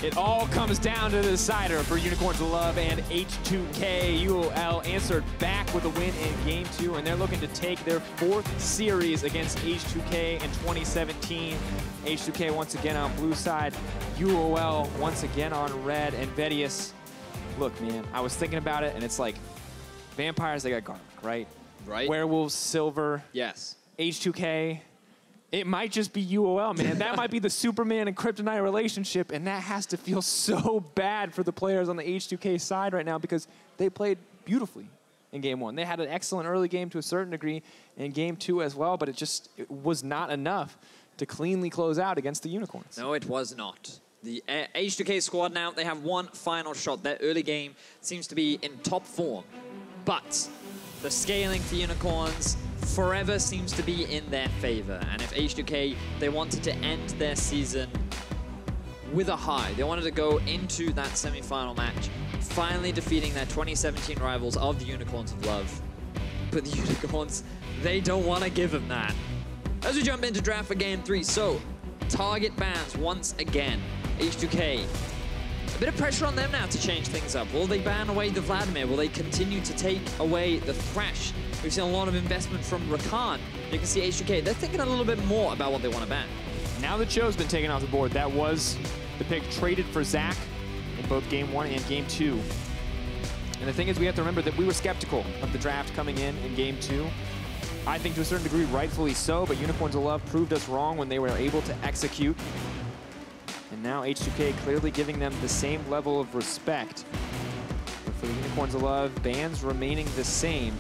It all comes down to the decider for Unicorns of Love and H2K. UOL answered back with a win in Game 2, and they're looking to take their 4th series against H2K in 2017. H2K once again on blue side, UOL once again on red, and Vedius. Look, man, I was thinking about it, and it's like, vampires, they got garlic, right? Right. Werewolves, silver. Yes. H2K. It might just be UOL, man. That might be the Superman and Kryptonite relationship, and that has to feel so bad for the players on the H2K side right now because they played beautifully in Game 1. They had an excellent early game to a certain degree in Game 2 as well, but it was not enough to cleanly close out against the Unicorns. No, it was not. The H2K squad now, they have one final shot. Their early game seems to be in top form, but the scaling for Unicorns forever seems to be in their favor. And if H2K, they wanted to end their season with a high, they wanted to go into that semi-final match, finally defeating their 2017 rivals of the Unicorns of Love. But the Unicorns, they don't want to give them that. As we jump into draft for Game 3, so target bans once again. H2K, a bit of pressure on them now to change things up. Will they ban away the Vladimir? Will they continue to take away the Thresh? We've seen a lot of investment from Rakan. You can see H2K, they're thinking a little bit more about what they want to ban. Now that Cho's been taken off the board, that was the pick traded for Zach in both Game 1 and Game 2. And the thing is, we have to remember that we were skeptical of the draft coming in Game 2. I think to a certain degree, rightfully so, but Unicorns of Love proved us wrong when they were able to execute. And now H2K clearly giving them the same level of respect. But for the Unicorns of Love, bans remaining the same.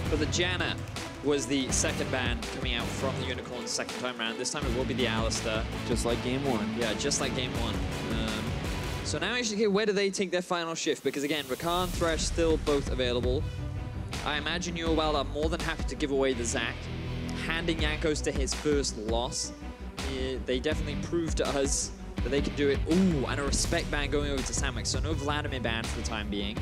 But the Janna was the second ban coming out from the Unicorns second time around. This time it will be the Alistair. Just like Game 1. Yeah, just like Game 1. So now H2K, where do they take their final shift? Because again, Rakan, Thresh still both available. I imagine UOL are more than happy to give away the Zac, handing Jankos to his first loss. They definitely proved to us that they can do it. Ooh, and a respect ban going over to Samux. So no Vladimir ban for the time being.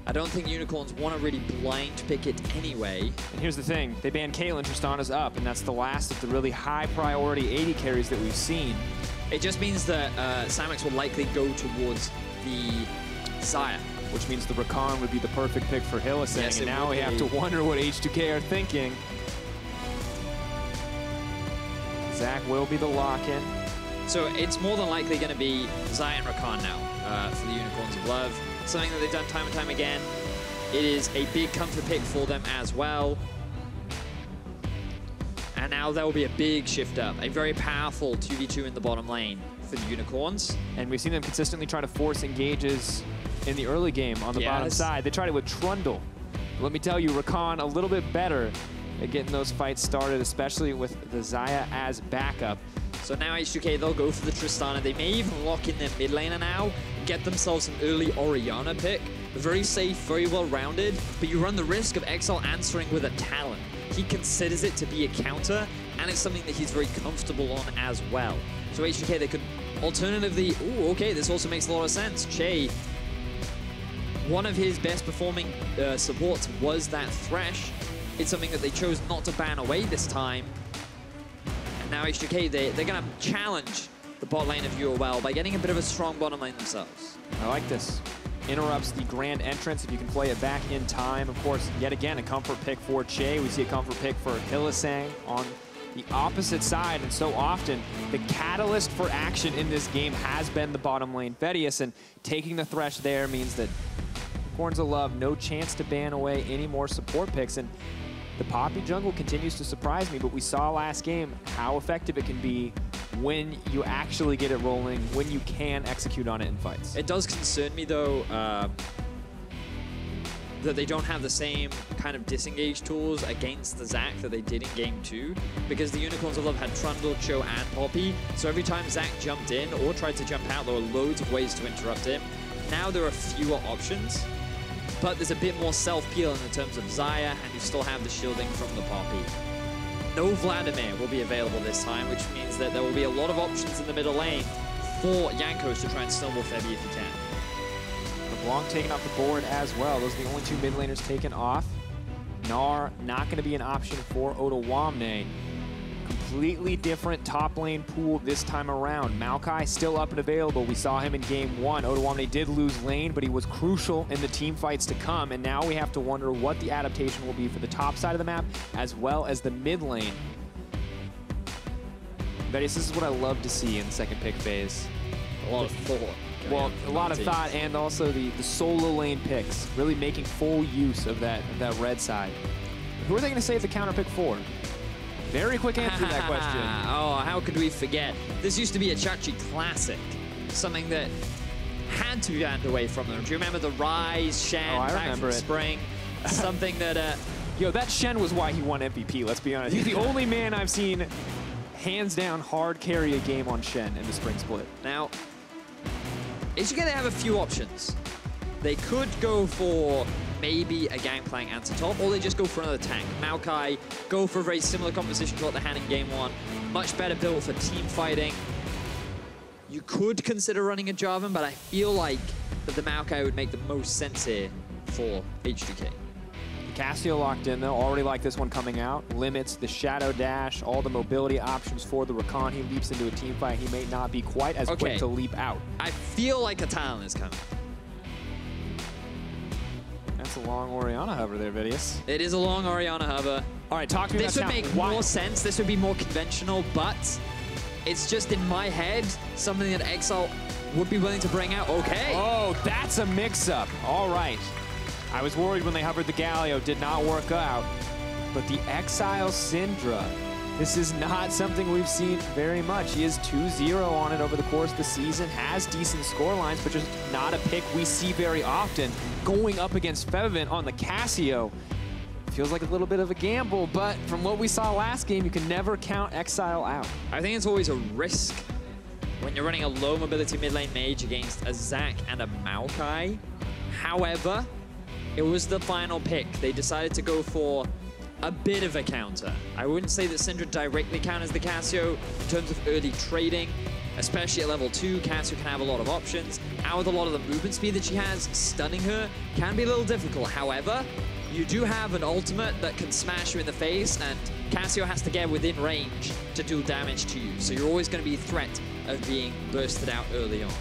I don't think Unicorns want to really blind pick it anyway. And here's the thing, they banned Caitlyn, Tristana's up, and that's the last of the really high priority AD carries that we've seen. It just means that Samux will likely go towards the Xayah. Which means the Rakan would be the perfect pick for Hylissang. Yes, and now we have to wonder what H2K are thinking. Zach will be the lock-in. So it's more than likely going to be Xayah and Rakan now for the Unicorns of Love. Something that they've done time and time again. It is a big comfort pick for them as well. And now there will be a big shift up. A very powerful 2v2 in the bottom lane for the Unicorns. And we've seen them consistently try to force engages in the early game on the bottom side. They tried it with Trundle. Let me tell you, Rakan a little bit better at getting those fights started, especially with the Xayah as backup. So now H2K, they'll go for the Tristana. They may even lock in their mid laner now, get themselves an early Orianna pick. Very safe, very well-rounded, but you run the risk of Exileh answering with a Talon. He considers it to be a counter, and it's something that he's very comfortable on as well. So H2K, they could alternatively, ooh, okay, this also makes a lot of sense. Chei, one of his best performing supports was that Thresh. It's something that they chose not to ban away this time. And now H2K, they're going to challenge the bot lane of UOL by getting a bit of a strong bottom lane themselves. I like this. Interrupts the grand entrance if you can play it back in time. Of course, yet again, a comfort pick for Chei. We see a comfort pick for Hylissang on the opposite side. And so often, the catalyst for action in this game has been the bottom lane Vedius. And taking the Thresh there means that Horns of Love, no chance to ban away any more support picks. And the Poppy jungle continues to surprise me, but we saw last game how effective it can be when you actually get it rolling, when you can execute on it in fights. It does concern me, though, that they don't have the same kind of disengage tools against the Zac that they did in Game 2, because the Unicorns of Love had Trundle, Cho, and Poppy, so every time Zac jumped in or tried to jump out, there were loads of ways to interrupt him. Now there are fewer options, but there's a bit more self-peel in terms of Xayah, and you still have the shielding from the Poppy. No Vladimir will be available this time, which means that there will be a lot of options in the middle lane for Jankos to try and snowball Febi if he can. LeBlanc taken off the board as well. Those are the only two mid laners taken off. Gnar not going to be an option for Odoamne. completely different top lane pool this time around. Maokai still up and available. We saw him in game 1. Odoamne did lose lane, but he was crucial in the team fights to come, and now we have to wonder what the adaptation will be for the top side of the map, as well as the mid lane. Vedius, this is what I love to see in the second pick phase. A lot of thought. Well, a lot of thought, and also the solo lane picks, really making full use of that red side. Who are they going to save the counter pick for? Very quick answer to that question. Oh, how could we forget? This used to be a Xerxe classic, something that had to be banned away from them. Do you remember the Rise, Shen, I remember it. Spring? Something that... Yo, that Shen was why he won MVP, let's be honest. He's the only man I've seen hands down hard carry a game on Shen in the spring split. Now, H2K, they have a few options. They could go for maybe a Gangplank answer top, or they just go for another tank. Maokai go for a very similar composition to what they had in game 1. Much better built for team fighting. You could consider running a Jarvan, but I feel like that the Maokai would make the most sense here for H2K. Cassio locked in though, already like this one coming out. Limits the shadow dash, all the mobility options for the Rakan. He leaps into a team fight. He may not be quite as quick to leap out. I feel like a Tahm is coming. That's a long Orianna hover there, Vedius. It is a long Orianna hover. All right, talk to me about this would make more sense. This would be more conventional, but it's just in my head something that Exileh would be willing to bring out. Okay. Oh, that's a mix-up. All right. I was worried when they hovered the Galio, did not work out. But the Exileh Syndra, this is not something we've seen very much. He is 2-0 on it over the course of the season, has decent score lines, but just not a pick we see very often. Going up against Febiven on the Cassio, feels like a little bit of a gamble, but from what we saw last game, you can never count Exileh out. I think it's always a risk when you're running a low mobility mid lane mage against a Zac and a Maokai. However, it was the final pick. They decided to go for a bit of a counter. I wouldn't say that Syndra directly counters the Cassio in terms of early trading, especially at level 2. Cassio can have a lot of options. Out with a lot of the movement speed that she has, stunning her can be a little difficult. However, you do have an ultimate that can smash you in the face, and Cassio has to get within range to do damage to you. So you're always going to be a threat of being bursted out early on.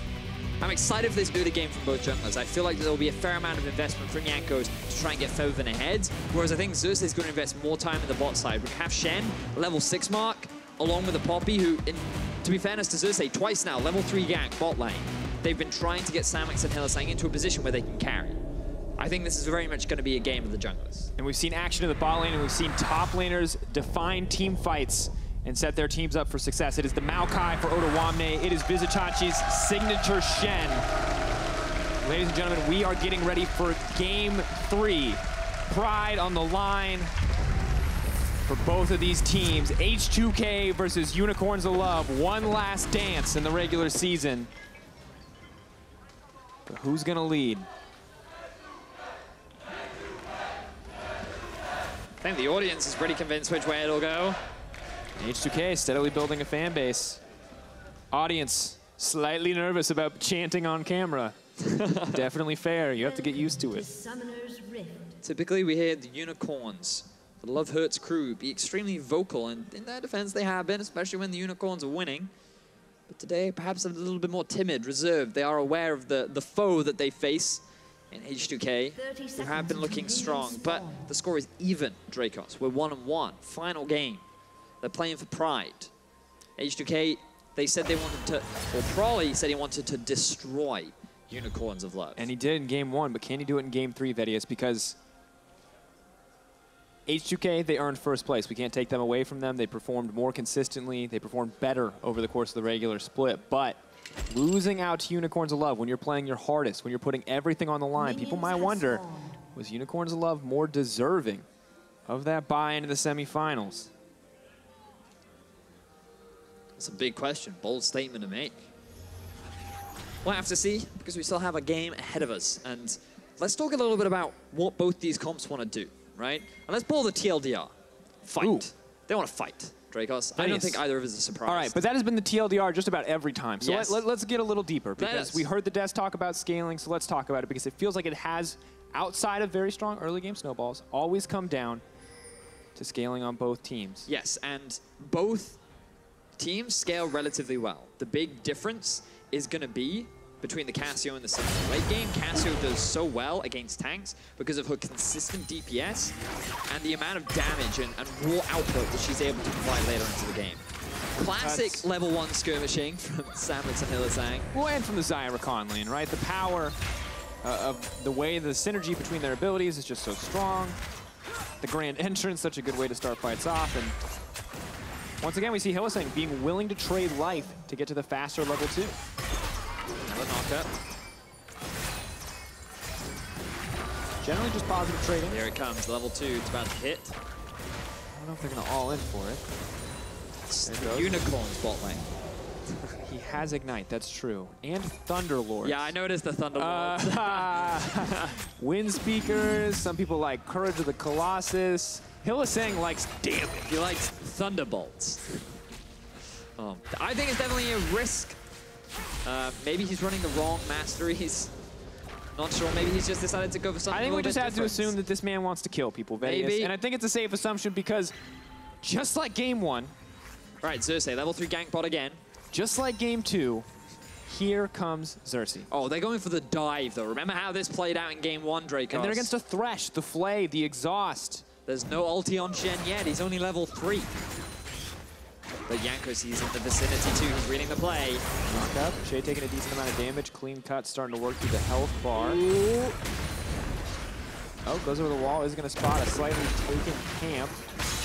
I'm excited for this early game from both junglers. I feel like there will be a fair amount of investment from Jankos to try and get Febiven ahead, whereas I think Xerxe is going to invest more time in the bot side. We have Shen, level 6 mark, along with the Poppy, who, to be fairness to Xerxe, twice now, level 3 gank bot lane. They've been trying to get Samux and Hylissang into a position where they can carry. I think this is very much going to be a game of the junglers. And we've seen action in the bot lane, and we've seen top laners define team fights and set their teams up for success. It is the Maokai for Odoamne. It is Vizicacsi's signature Shen. Ladies and gentlemen, we are getting ready for game 3. Pride on the line for both of these teams. H2K versus Unicorns of Love. One last dance in the regular season. But who's gonna lead? I think the audience is pretty convinced which way it'll go. H2K steadily building a fan base. Audience slightly nervous about chanting on camera. Definitely fair. You have to get used to it. Typically, we hear the Unicorns, the Love Hurts crew, be extremely vocal, and in their defense, they have been, especially when the Unicorns are winning. But today, perhaps a little bit more timid, reserved. They are aware of the foe that they face in H2K, who have been looking strong. But the score is even, Drakos. We're 1-1, final game. They're playing for pride. H2K, they said they wanted to, or Prolly said he wanted to destroy Unicorns of Love. And he did in game 1, but can he do it in game 3, Vedius? Because H2K, they earned first place. We can't take them away from them. They performed more consistently. They performed better over the course of the regular split. But losing out to Unicorns of Love when you're playing your hardest, when you're putting everything on the line, people might wonder, was Unicorns of Love more deserving of that bye into the semifinals? That's a big question. Bold statement to make. We'll have to see, because we still have a game ahead of us. And let's talk a little bit about what both these comps want to do, right? And let's pull the TLDR. Fight. Ooh. They want to fight, Drakos. I don't think either of us is surprised. All right, but that has been the TLDR just about every time. So yes. let's get a little deeper, because we heard the devs talk about scaling, so let's talk about it, because it feels like it has, outside of very strong early game snowballs, always come down to scaling on both teams. Yes, and both teams scale relatively well. The big difference is going to be between the Cassio and the Syndra. Late game, Cassio does so well against tanks because of her consistent DPS and the amount of damage and raw output that she's able to provide later into the game. Classic level 1 skirmishing from Samux and Hylissang. Well, and from the Xayah Rakan lane, right? The power of the way the synergy between their abilities is just so strong. The grand entrance, such a good way to start fights off. And once again, we see Hylissang being willing to trade life to get to the faster level 2. Another knockup. Generally just positive trading. Here it comes, level 2, it's about to hit. I don't know if they're going to all in for it. It's the Unicorn's bot lane. He has Ignite, that's true. And Thunderlords. Yeah, I noticed the Thunderlords. Wind Speakers, some people like Courage of the Colossus. Hylissang likes damage. He likes Thunderbolts. I think it's definitely a risk. Maybe he's running the wrong masteries. Not sure. Maybe he's just decided to go for something. I think we just have to assume that this man wants to kill people, Vedius. Maybe. And I think it's a safe assumption because just like game 1, all right, Xerxe, level 3 gank bot again. just like game 2, here comes Xerxe. Oh, they're going for the dive, though. Remember how this played out in game 1, Drakos? And they're against a Thresh, the Flay, the Exhaust. There's no ulti on Shen yet. He's only level 3. But Jankos, he's in the vicinity too. He's reading the play. Knock up. Chei taking a decent amount of damage. Clean cut, starting to work through the health bar. Ooh. Oh, goes over the wall. Is going to spot a slightly taken camp.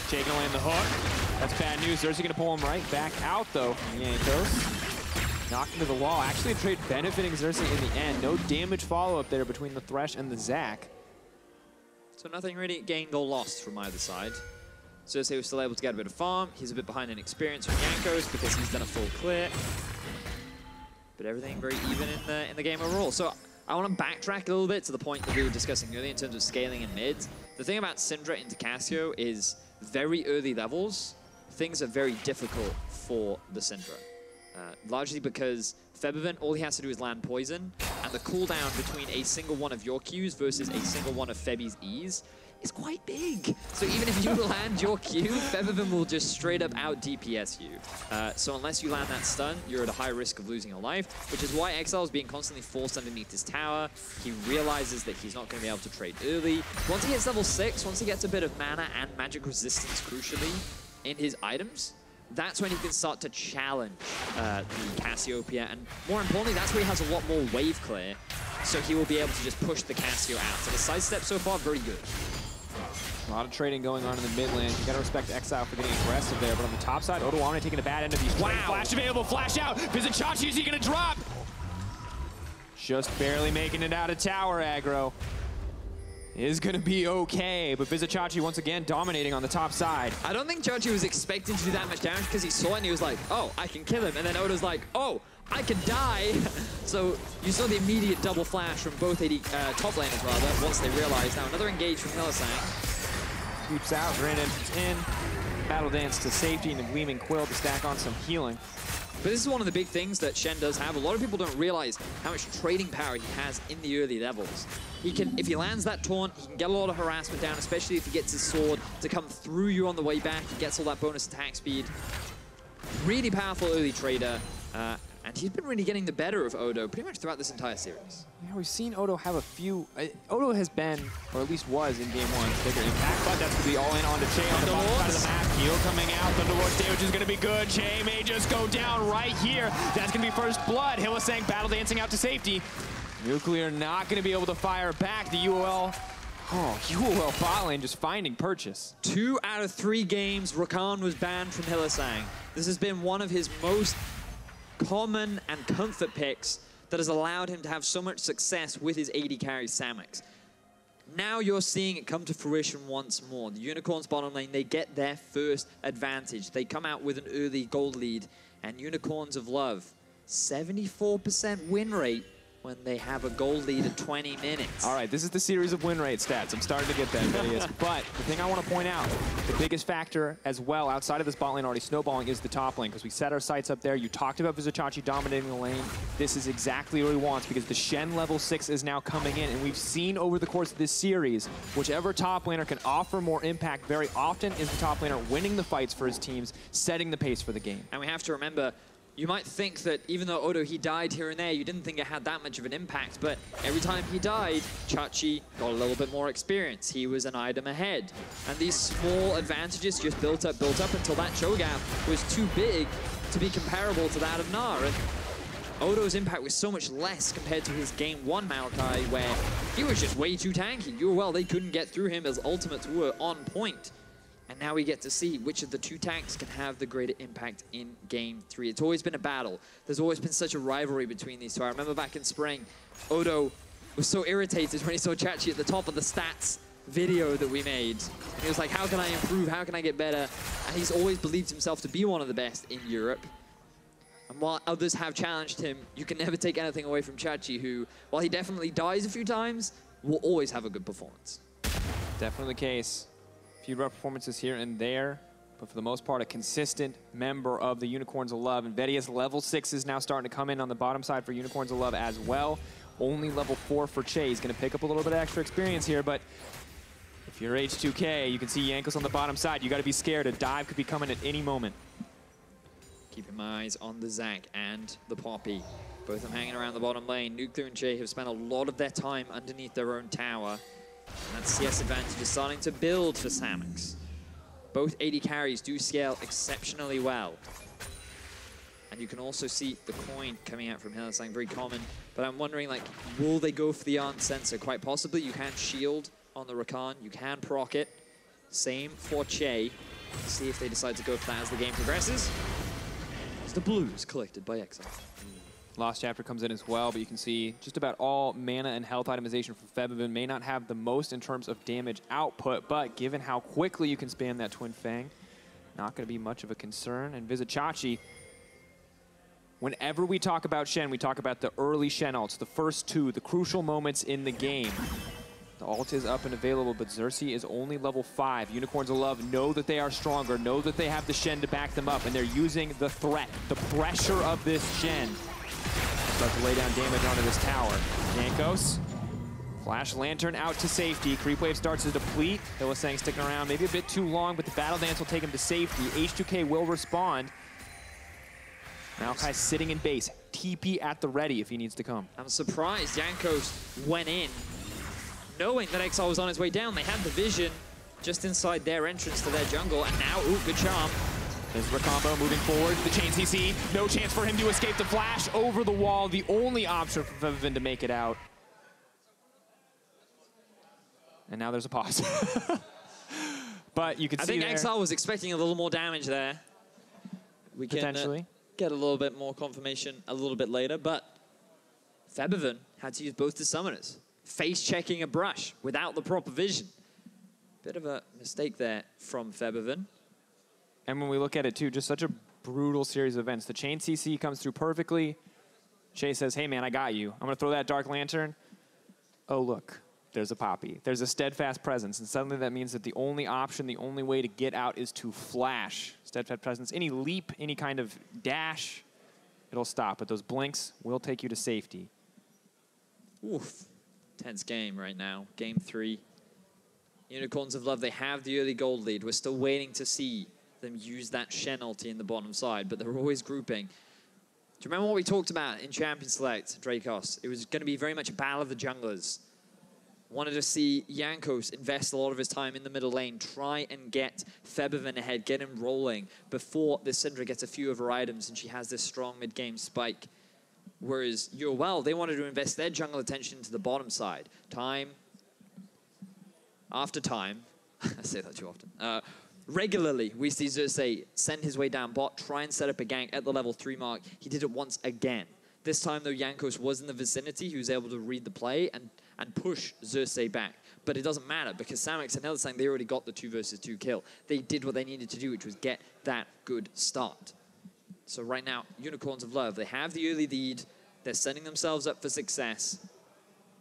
Chei going to land the hook. That's bad news. Xerxe going to pull him right back out, though, from Jankos. Knocked into the wall. Actually, a trade benefiting Xerxe in the end. No damage follow-up there between the Thresh and the Zac. So nothing really gained or lost from either side. Xerxe was still able to get a bit of farm. He's a bit behind in experience from Jankos because he's done a full clear. But everything very even in the game overall. So I want to backtrack a little bit to the point that we were discussing earlier in terms of scaling in mid. The thing about Syndra into Cassio is very early levels, things are very difficult for the Syndra. Largely because Febiven, all he has to do is land poison, and the cooldown between a single one of your Qs versus a single one of Febi's Es is quite big. So even if you land your Q, Febiven will just straight up out DPS you. So unless you land that stun, you're at a high risk of losing your life, which is why Exileh is being constantly forced underneath his tower. He realizes that he's not going to be able to trade early. Once he hits level 6, once he gets a bit of mana and magic resistance, crucially, in his items, that's when he can start to challenge the Cassiopeia, and more importantly, that's where he has a lot more wave clear, so he will be able to just push the Cassio out. So the sidestep so far, very good. A lot of trading going on in the mid lane. You gotta respect Exileh for getting aggressive there, but on the top side, Odoamne taking a bad end of these. Wow! Flash available, flash out! Vizicsacsi, is he gonna drop? Just barely making it out of tower aggro. Is going to be okay, but Vizicsacsi once again dominating on the top side. I don't think Sjokz was expecting to do that much damage because he saw it and he was like, oh, I can kill him. And then Odo's like, oh, I can die. So you saw the immediate double flash from both top laners, rather, once they realized. Now another engage from Hylissang. Sweeps out, grand entrance in. Battle dance to safety and a gleaming quill to stack on some healing. But this is one of the big things that Shen does have. A lot of people don't realize how much trading power he has in the early levels. He can, if he lands that taunt, he can get a lot of harassment down, especially if he gets his sword to come through you on the way back. He gets all that bonus attack speed. Really powerful early trader. And he's been really getting the better of Odo pretty much throughout this entire series. Yeah, we've seen Odo have a few... Odo has been, or at least was in game 1, bigger impact, but that's going to be all in on to Chei on the bottom side of the map. Heal coming out, Thunderlord's damage is going to be good. Chei may just go down right here. That's going to be first blood. Hylissang battle dancing out to safety. Nuclear not going to be able to fire back. The UOL... Oh, UOL bot lane just finding purchase. 2 out of 3 games, Rakan was banned from Hylissang. This has been one of his most common and comfort picks that has allowed him to have so much success with his AD carry Samux. Now you're seeing it come to fruition once more. The Unicorns bottom lane, they get their first advantage. They come out with an early gold lead, and Unicorns of Love, 74% win rate when they have a goal lead at 20 minutes. All right, this is the series of win rate stats. I'm starting to get that, Vedius. But the thing I want to point out, the biggest factor as well, outside of this bot lane already snowballing, is the top lane, because we set our sights up there. You talked about Vizicsacsi dominating the lane. This is exactly what he wants, because the Shen level 6 is now coming in, and we've seen over the course of this series, whichever top laner can offer more impact very often is the top laner winning the fights for his teams, setting the pace for the game. And we have to remember, you might think that even though Odo, he died here and there, you didn't think it had that much of an impact, but every time he died, Sjokz got a little bit more experience. He was an item ahead. And these small advantages just built up until that Cho'Gath was too big to be comparable to that of Gnar. And Odo's impact was so much less compared to his game 1 Maokai, where he was just way too tanky. UOL, they couldn't get through him as ultimates were on point. And now we get to see which of the two tanks can have the greater impact in Game 3. It's always been a battle. There's always been such a rivalry between these two. I remember back in spring, Odo was so irritated when he saw Sjokz at the top of the stats video that we made. And he was like, how can I improve? How can I get better? And he's always believed himself to be one of the best in Europe. And while others have challenged him, you can never take anything away from Sjokz, who, while he definitely dies a few times, will always have a good performance. Definitely the case. Few rough performances here and there, but for the most part, a consistent member of the Unicorns of Love. And Vedius level 6 is now starting to come in on the bottom side for Unicorns of Love as well. Only level 4 for Chei. He's going to pick up a little bit of extra experience here, but if you're H2K, you can see Jankos on the bottom side. You got to be scared. A dive could be coming at any moment. Keeping my eyes on the Zac and the Poppy. Both of them hanging around the bottom lane. Nuclear and Chei have spent a lot of their time underneath their own tower. And that CS advantage is starting to build for Samux. Both AD carries do scale exceptionally well. And you can also see the coin coming out from Hylissang, very common. But I'm wondering, like, will they go for the Arn sensor? Quite possibly. You can shield on the Rakan. You can proc it. Same for Chei. See if they decide to go for that as the game progresses. It's the blues collected by Exileh. Lost Chapter comes in as well, but you can see just about all mana and health itemization for Febiven may not have the most in terms of damage output, but given how quickly you can spam that Twin Fang, not going to be much of a concern. And Vizicsacsi, whenever we talk about Shen, we talk about the early Shen ults, the first two, the crucial moments in the game. The ult is up and available, but Xerxe is only level 5. Unicorns of Love know that they are stronger, know that they have the Shen to back them up, and they're using the threat, the pressure of this Shen. Start to lay down damage onto this tower. Jankos, Flash Lantern out to safety. Creep Wave starts to deplete. Hylissang sticking around maybe a bit too long, but the Battle Dance will take him to safety. H2K will respond. Maokai sitting in base. TP at the ready if he needs to come. I'm surprised Jankos went in, knowing that Exileh was on his way down. They had the vision just inside their entrance to their jungle, and now, ooh, good charm. There's Rakambo moving forward. The chain CC. No chance for him to escape the flash over the wall. The only option for Febiven to make it out. And now there's a pause. But you can see I think Exileh was expecting a little more damage there. We can potentially get a little bit more confirmation a little bit later, but Febiven had to use both the summoners. Face-checking a brush without the proper vision. Bit of a mistake there from Febiven. And when we look at it too, just such a brutal series of events. The chain CC comes through perfectly. Chei says, hey man, I got you. I'm gonna throw that Dark Lantern. Oh look, there's a Poppy. There's a steadfast presence, and suddenly that means that the only option, the only way to get out is to flash. Steadfast presence, any leap, any kind of dash, it'll stop. But those blinks will take you to safety. Oof, tense game right now, game 3. Unicorns of Love, they have the early gold lead. We're still waiting to see them use that Shen ulti in the bottom side, but they're always grouping. Do you remember what we talked about in Champion Select, Drakos? It was going to be very much a battle of the junglers. Wanted to see Jankos invest a lot of his time in the middle lane, try and get Febiven ahead, get him rolling before this Syndra gets a few of her items and she has this strong mid-game spike. Whereas UOL, they wanted to invest their jungle attention into the bottom side. Time after time, I say that too often, regularly, we see Xerxe send his way down bot, try and set up a gank at the level 3 mark. He did it once again. This time, though, Jankos was in the vicinity. He was able to read the play and push Xerxe back. But it doesn't matter, because Samux and Hylissang, they already got the 2 versus 2 kill. They did what they needed to do, which was get that good start. So right now, Unicorns of Love, they have the early lead. They're setting themselves up for success.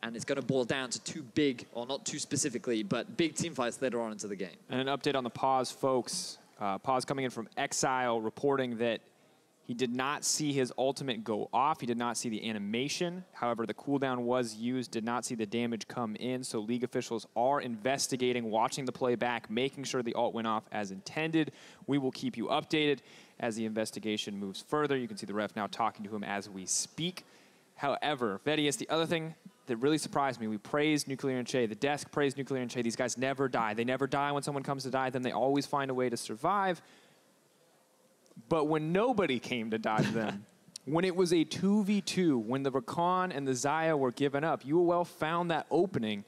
And it's going to boil down to two big, or not two specifically, but big team fights later on into the game. And an update on the pause, folks. Pause coming in from Exileh reporting that he did not see his ultimate go off. He did not see the animation. However, the cooldown was used, did not see the damage come in. So League officials are investigating, watching the playback, making sure the ult went off as intended. We will keep you updated as the investigation moves further. You can see the ref now talking to him as we speak. However, Vedius, the other thing that really surprised me, we praised Nuclear and Chei. The desk praised Nuclear and Chei. These guys never die. They never die when someone comes to die them. They always find a way to survive. But when nobody came to die to them, when it was a 2v2, when the Rakan and the Xayah were given up, UOL found that opening.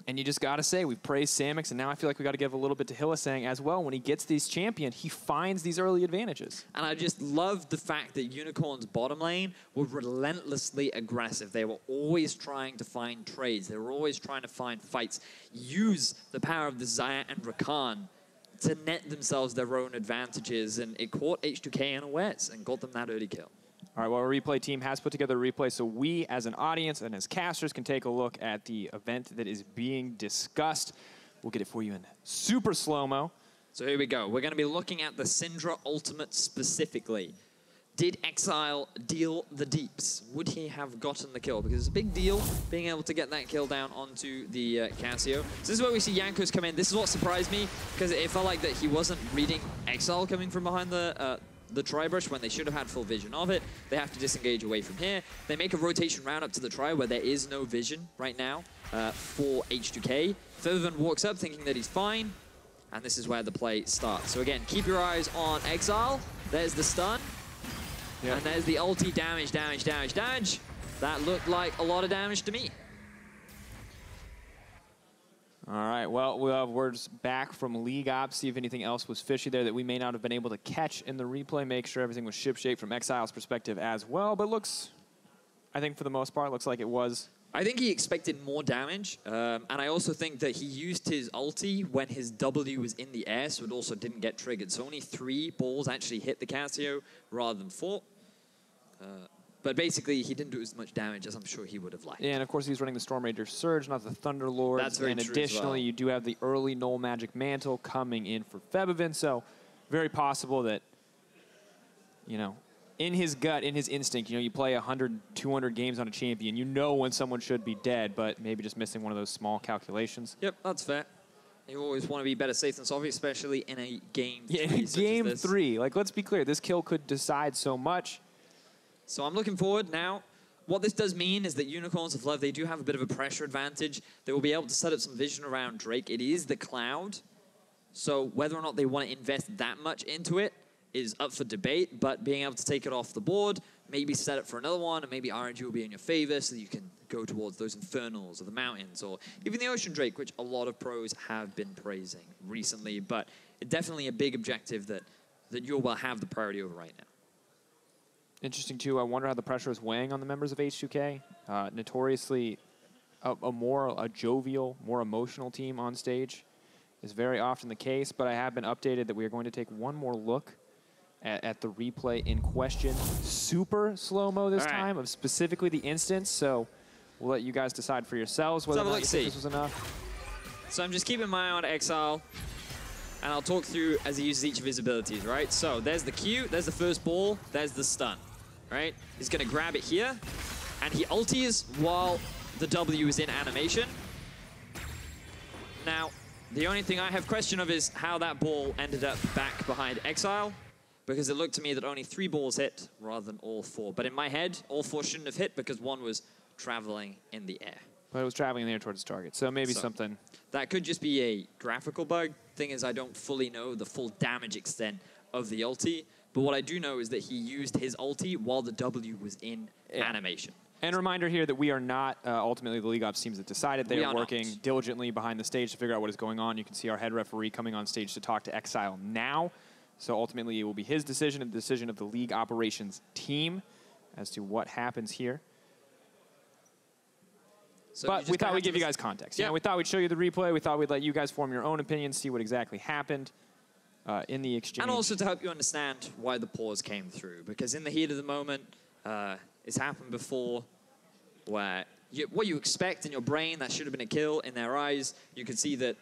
And you just got to say, we've praised Samux, and now I feel like we got to give a little bit to Hylissang as well. When he gets these champion, he finds these early advantages. And I just love the fact that Unicorn's bottom lane were relentlessly aggressive. They were always trying to find trades. They were always trying to find fights. Use the power of the Xayah and Rakan to net themselves their own advantages, and it caught H2K unawares and got them that early kill. All right, well, our replay team has put together a replay so we, as an audience and as casters, can take a look at the event that is being discussed. We'll get it for you in super slow-mo. So here we go. We're going to be looking at the Syndra ultimate specifically. Did Exileh deal the deeps? Would he have gotten the kill? Because it's a big deal being able to get that kill down onto the Cassio. So this is where we see Jankos come in. This is what surprised me, because it felt like that he wasn't reading Exileh coming from behind the tri-brush when they should have had full vision of it. They have to disengage away from here. They make a rotation round up to the tri where there is no vision right now for H2K. Febiven walks up thinking that he's fine, and this is where the play starts. So again, keep your eyes on Exileh. There's the stun. Yep. And there's the ulti damage, damage, damage, damage. That looked like a lot of damage to me. All right, well, we'll have words back from League Ops, see if anything else was fishy there that we may not have been able to catch in the replay, make sure everything was shipshape from Exileh's perspective as well. But looks, I think for the most part, looks like it was. I think he expected more damage, and I also think that he used his ulti when his W was in the air, so it also didn't get triggered. So only 3 balls actually hit the Cassio rather than 4. But basically, he didn't do as much damage as I'm sure he would have liked. Yeah, and of course, he's running the Storm Ranger Surge, not the Thunder Lord. That's very true. And additionally, as well. You do have the early Null Magic Mantle coming in for Febiven, so very possible that, you know, in his gut, in his instinct, you know, you play 100, 200 games on a champion, you know when someone should be dead, but maybe just missing one of those small calculations. Yep, that's fair. You always want to be better safe than sorry, especially in a game 3. Yeah, in game 3. Like, let's be clear, this kill could decide so much. So I'm looking forward now. What this does mean is that Unicorns of Love, they do have a bit of a pressure advantage. They will be able to set up some vision around Drake. It is the Cloud. So whether or not they want to invest that much into it is up for debate, but being able to take it off the board, maybe set it for another one, and maybe RNG will be in your favor so that you can go towards those Infernals or the Mountains or even the Ocean Drake, which a lot of pros have been praising recently, but it's definitely a big objective that you will have the priority over right now. Interesting, too. I wonder how the pressure is weighing on the members of H2K. Notoriously a jovial, more emotional team on stage is very often the case, but I have been updated that we are going to take one more look at the replay in question. Super slow-mo this time of specifically the instance, so we'll let you guys decide for yourselves whether or not you think this was enough. So I'm just keeping my eye on Exileh, and I'll talk through as he uses each of his abilities, right? So there's the Q, there's the first ball, there's the stun, right? He's going to grab it here, and he ulties while the W is in animation. Now, the only thing I have question of is how that ball ended up back behind Exileh, because it looked to me that only 3 balls hit rather than all 4. But in my head, all 4 shouldn't have hit because 1 was traveling in the air. But it was traveling in the air towards its target, so maybe something. That could just be a graphical bug. Thing is, I don't fully know the full damage extent of the ulti, but what I do know is that he used his ulti while the W was in animation. And a reminder here that we are not ultimately the League Ops teams that decided. They are working diligently behind the stage to figure out what is going on. You can see our head referee coming on stage to talk to Exileh now. So ultimately, it will be his decision and the decision of the League operations team as to what happens here. So but we thought we'd give you guys context. Yeah. You know, we thought we'd show you the replay. We thought we'd let you guys form your own opinion, see what exactly happened in the exchange. And also to help you understand why the pause came through. Because in the heat of the moment, It's happened before where what you expect in your brain, that should have been a kill. In their eyes, you could see that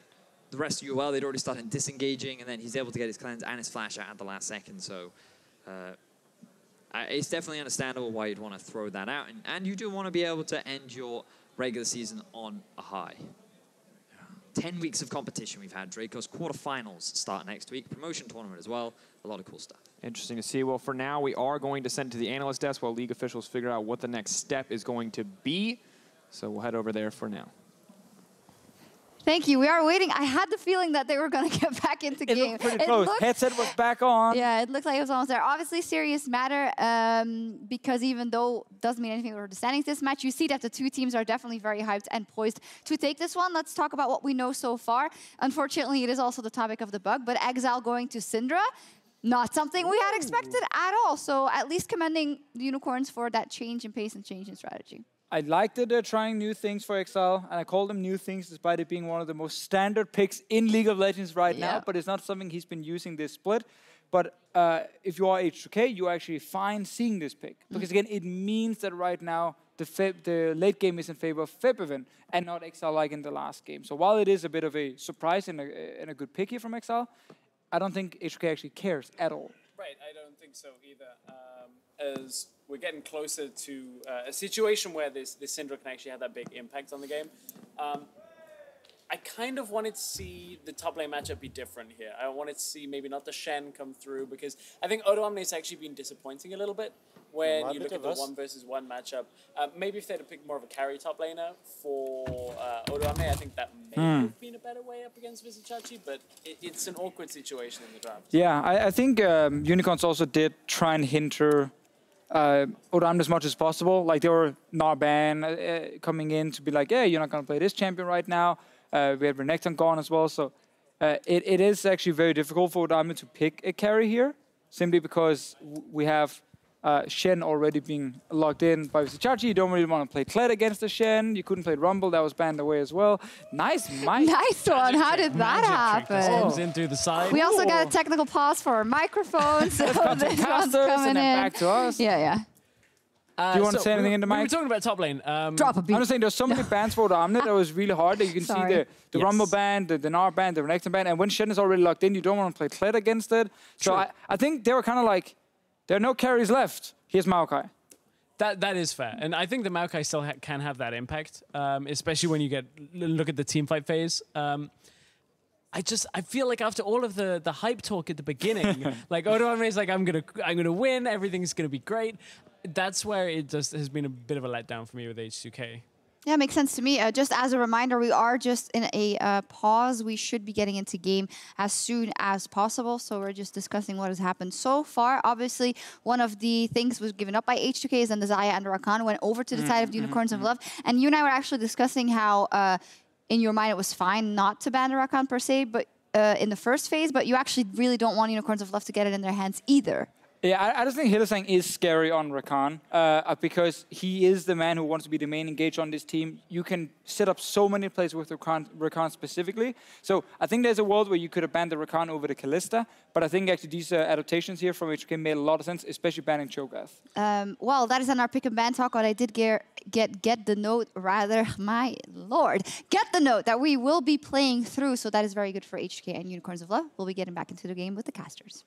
the rest of UOL, they'd already started disengaging, and then he's able to get his cleanse and his flash out at the last second. So it's definitely understandable why you'd want to throw that out. And you do want to be able to end your regular season on a high. 10 weeks of competition we've had. Drakos quarterfinals start next week. Promotion tournament as well. A lot of cool stuff. Interesting to see. Well, for now, we are going to send it to the analyst desk while league officials figure out what the next step is going to be. So we'll head over there for now. Thank you. We are waiting. I had the feeling that they were going to get back into game. It looked pretty close. Headset was back on. Yeah, it looked like it was almost there. Obviously, serious matter, because even though it doesn't mean anything for the standings this match, you see that the two teams are definitely very hyped and poised to take this one. Let's talk about what we know so far. Unfortunately, it is also the topic of the bug, but Exileh going to Syndra, not something we had expected at all. So at least commending the Unicorns for that change in pace and change in strategy. I liked that they're trying new things for Exileh, and I call them new things despite it being one of the most standard picks in League of Legends right now, but it's not something he's been using this split. But if you are H2K, you're actually fine seeing this pick. Because again, it means that right now the late game is in favor of Febiven and not Exileh like in the last game. So while it is a bit of a surprise and a good pick here from Exileh, I don't think H2K actually cares at all. Right, I don't think so either. As we're getting closer to a situation where this Syndra can actually have that big impact on the game. I kind of wanted to see the top lane matchup be different here. I wanted to see maybe not the Shen come through, because I think Odoamne has actually been disappointing a little bit when you look at the 1-versus-1 matchup. Maybe if they'd have picked more of a carry top laner for Odoamne, I think that may have been a better way up against Vizicsacsi, but it's an awkward situation in the draft. Yeah, I think Unicorns also did try and hinder Odoamne as much as possible. Like, they were Narban coming in to be like, yeah, you're not going to play this champion right now. We have Renekton gone as well. So it is actually very difficult for Odoamne to pick a carry here, simply because we have Shen already being locked in by Vizicsacsi. You don't really want to play Kled against the Shen. You couldn't play Rumble. That was banned away as well. Nice mic. Nice one. How did that happen? Comes in through the side. We also got a technical pause for our microphones. So this one's coming in. Back to us. Yeah. Do you want to say anything in the mic? We were talking about top lane. Drop a beat. I'm just saying there's so many bans for Odoamne that was really hard. That you can see the Rumble ban, the Gnar ban, the Renekton ban, and when Shen is already locked in, you don't want to play Kled against it. So I think they were kind of like, there are no carries left. Here's Maokai. That is fair. And I think the Maokai still can have that impact, especially when you look at the teamfight phase. I feel like after all of the hype talk at the beginning, like Odoamne is like, I'm gonna win, everything's gonna be great. That's where it just has been a bit of a letdown for me with H2K. Yeah, makes sense to me. Just as a reminder, we are just in a pause. We should be getting into game as soon as possible. So we're just discussing what has happened so far. Obviously, one of the things was given up by H2K is then the Xayah and the Rakan went over to the side of the Unicorns of Love. And you and I were actually discussing how in your mind it was fine not to ban the Rakan per se, but in the first phase, but you actually really don't want Unicorns of Love to get it in their hands either. Yeah, I just think Hylissang is scary on Rakan because he is the man who wants to be the main engage on this team. You can set up so many plays with Rakan specifically. So I think there's a world where you could have banned the Rakan over the Kalista, but I think actually these adaptations here from H2K made a lot of sense, especially banning Sjokz. Well, that is on our pick and ban talk, but I did get the note, rather, my lord, get the note that we will be playing through, so that is very good for H2K and Unicorns of Love. We'll be getting back into the game with the casters.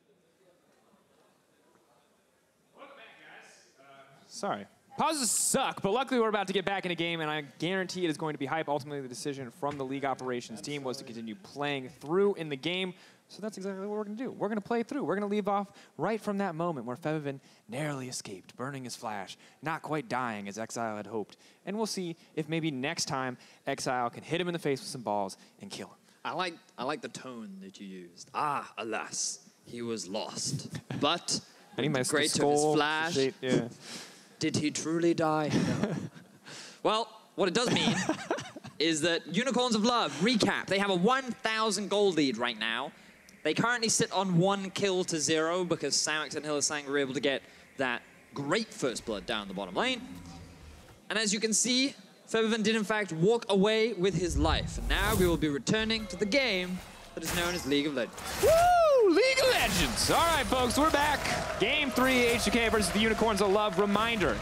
Sorry. Pauses suck, but luckily we're about to get back in a game, and I guarantee it is going to be hype. Ultimately, the decision from the league operations team was to continue playing through in the game, so that's exactly what we're going to do. We're going to play through. We're going to leave off right from that moment where Febiven narrowly escaped, burning his flash, not quite dying as Exileh had hoped. And we'll see if maybe next time Exileh can hit him in the face with some balls and kill him. I like the tone that you used. Ah, alas, he was lost. But great of his flash. Did he truly die? No. Well, what it does mean is that Unicorns of Love, recap, they have a 1,000 gold lead right now. They currently sit on 1 kill to 0 because Samux and Hylissang were able to get that great first blood down the bottom lane. And as you can see, Febiven did in fact walk away with his life. And now we will be returning to the game that is known as League of Legends. Woo! League of Legends! All right, folks, we're back. Game 3, H2K versus the Unicorns of Love. Reminder,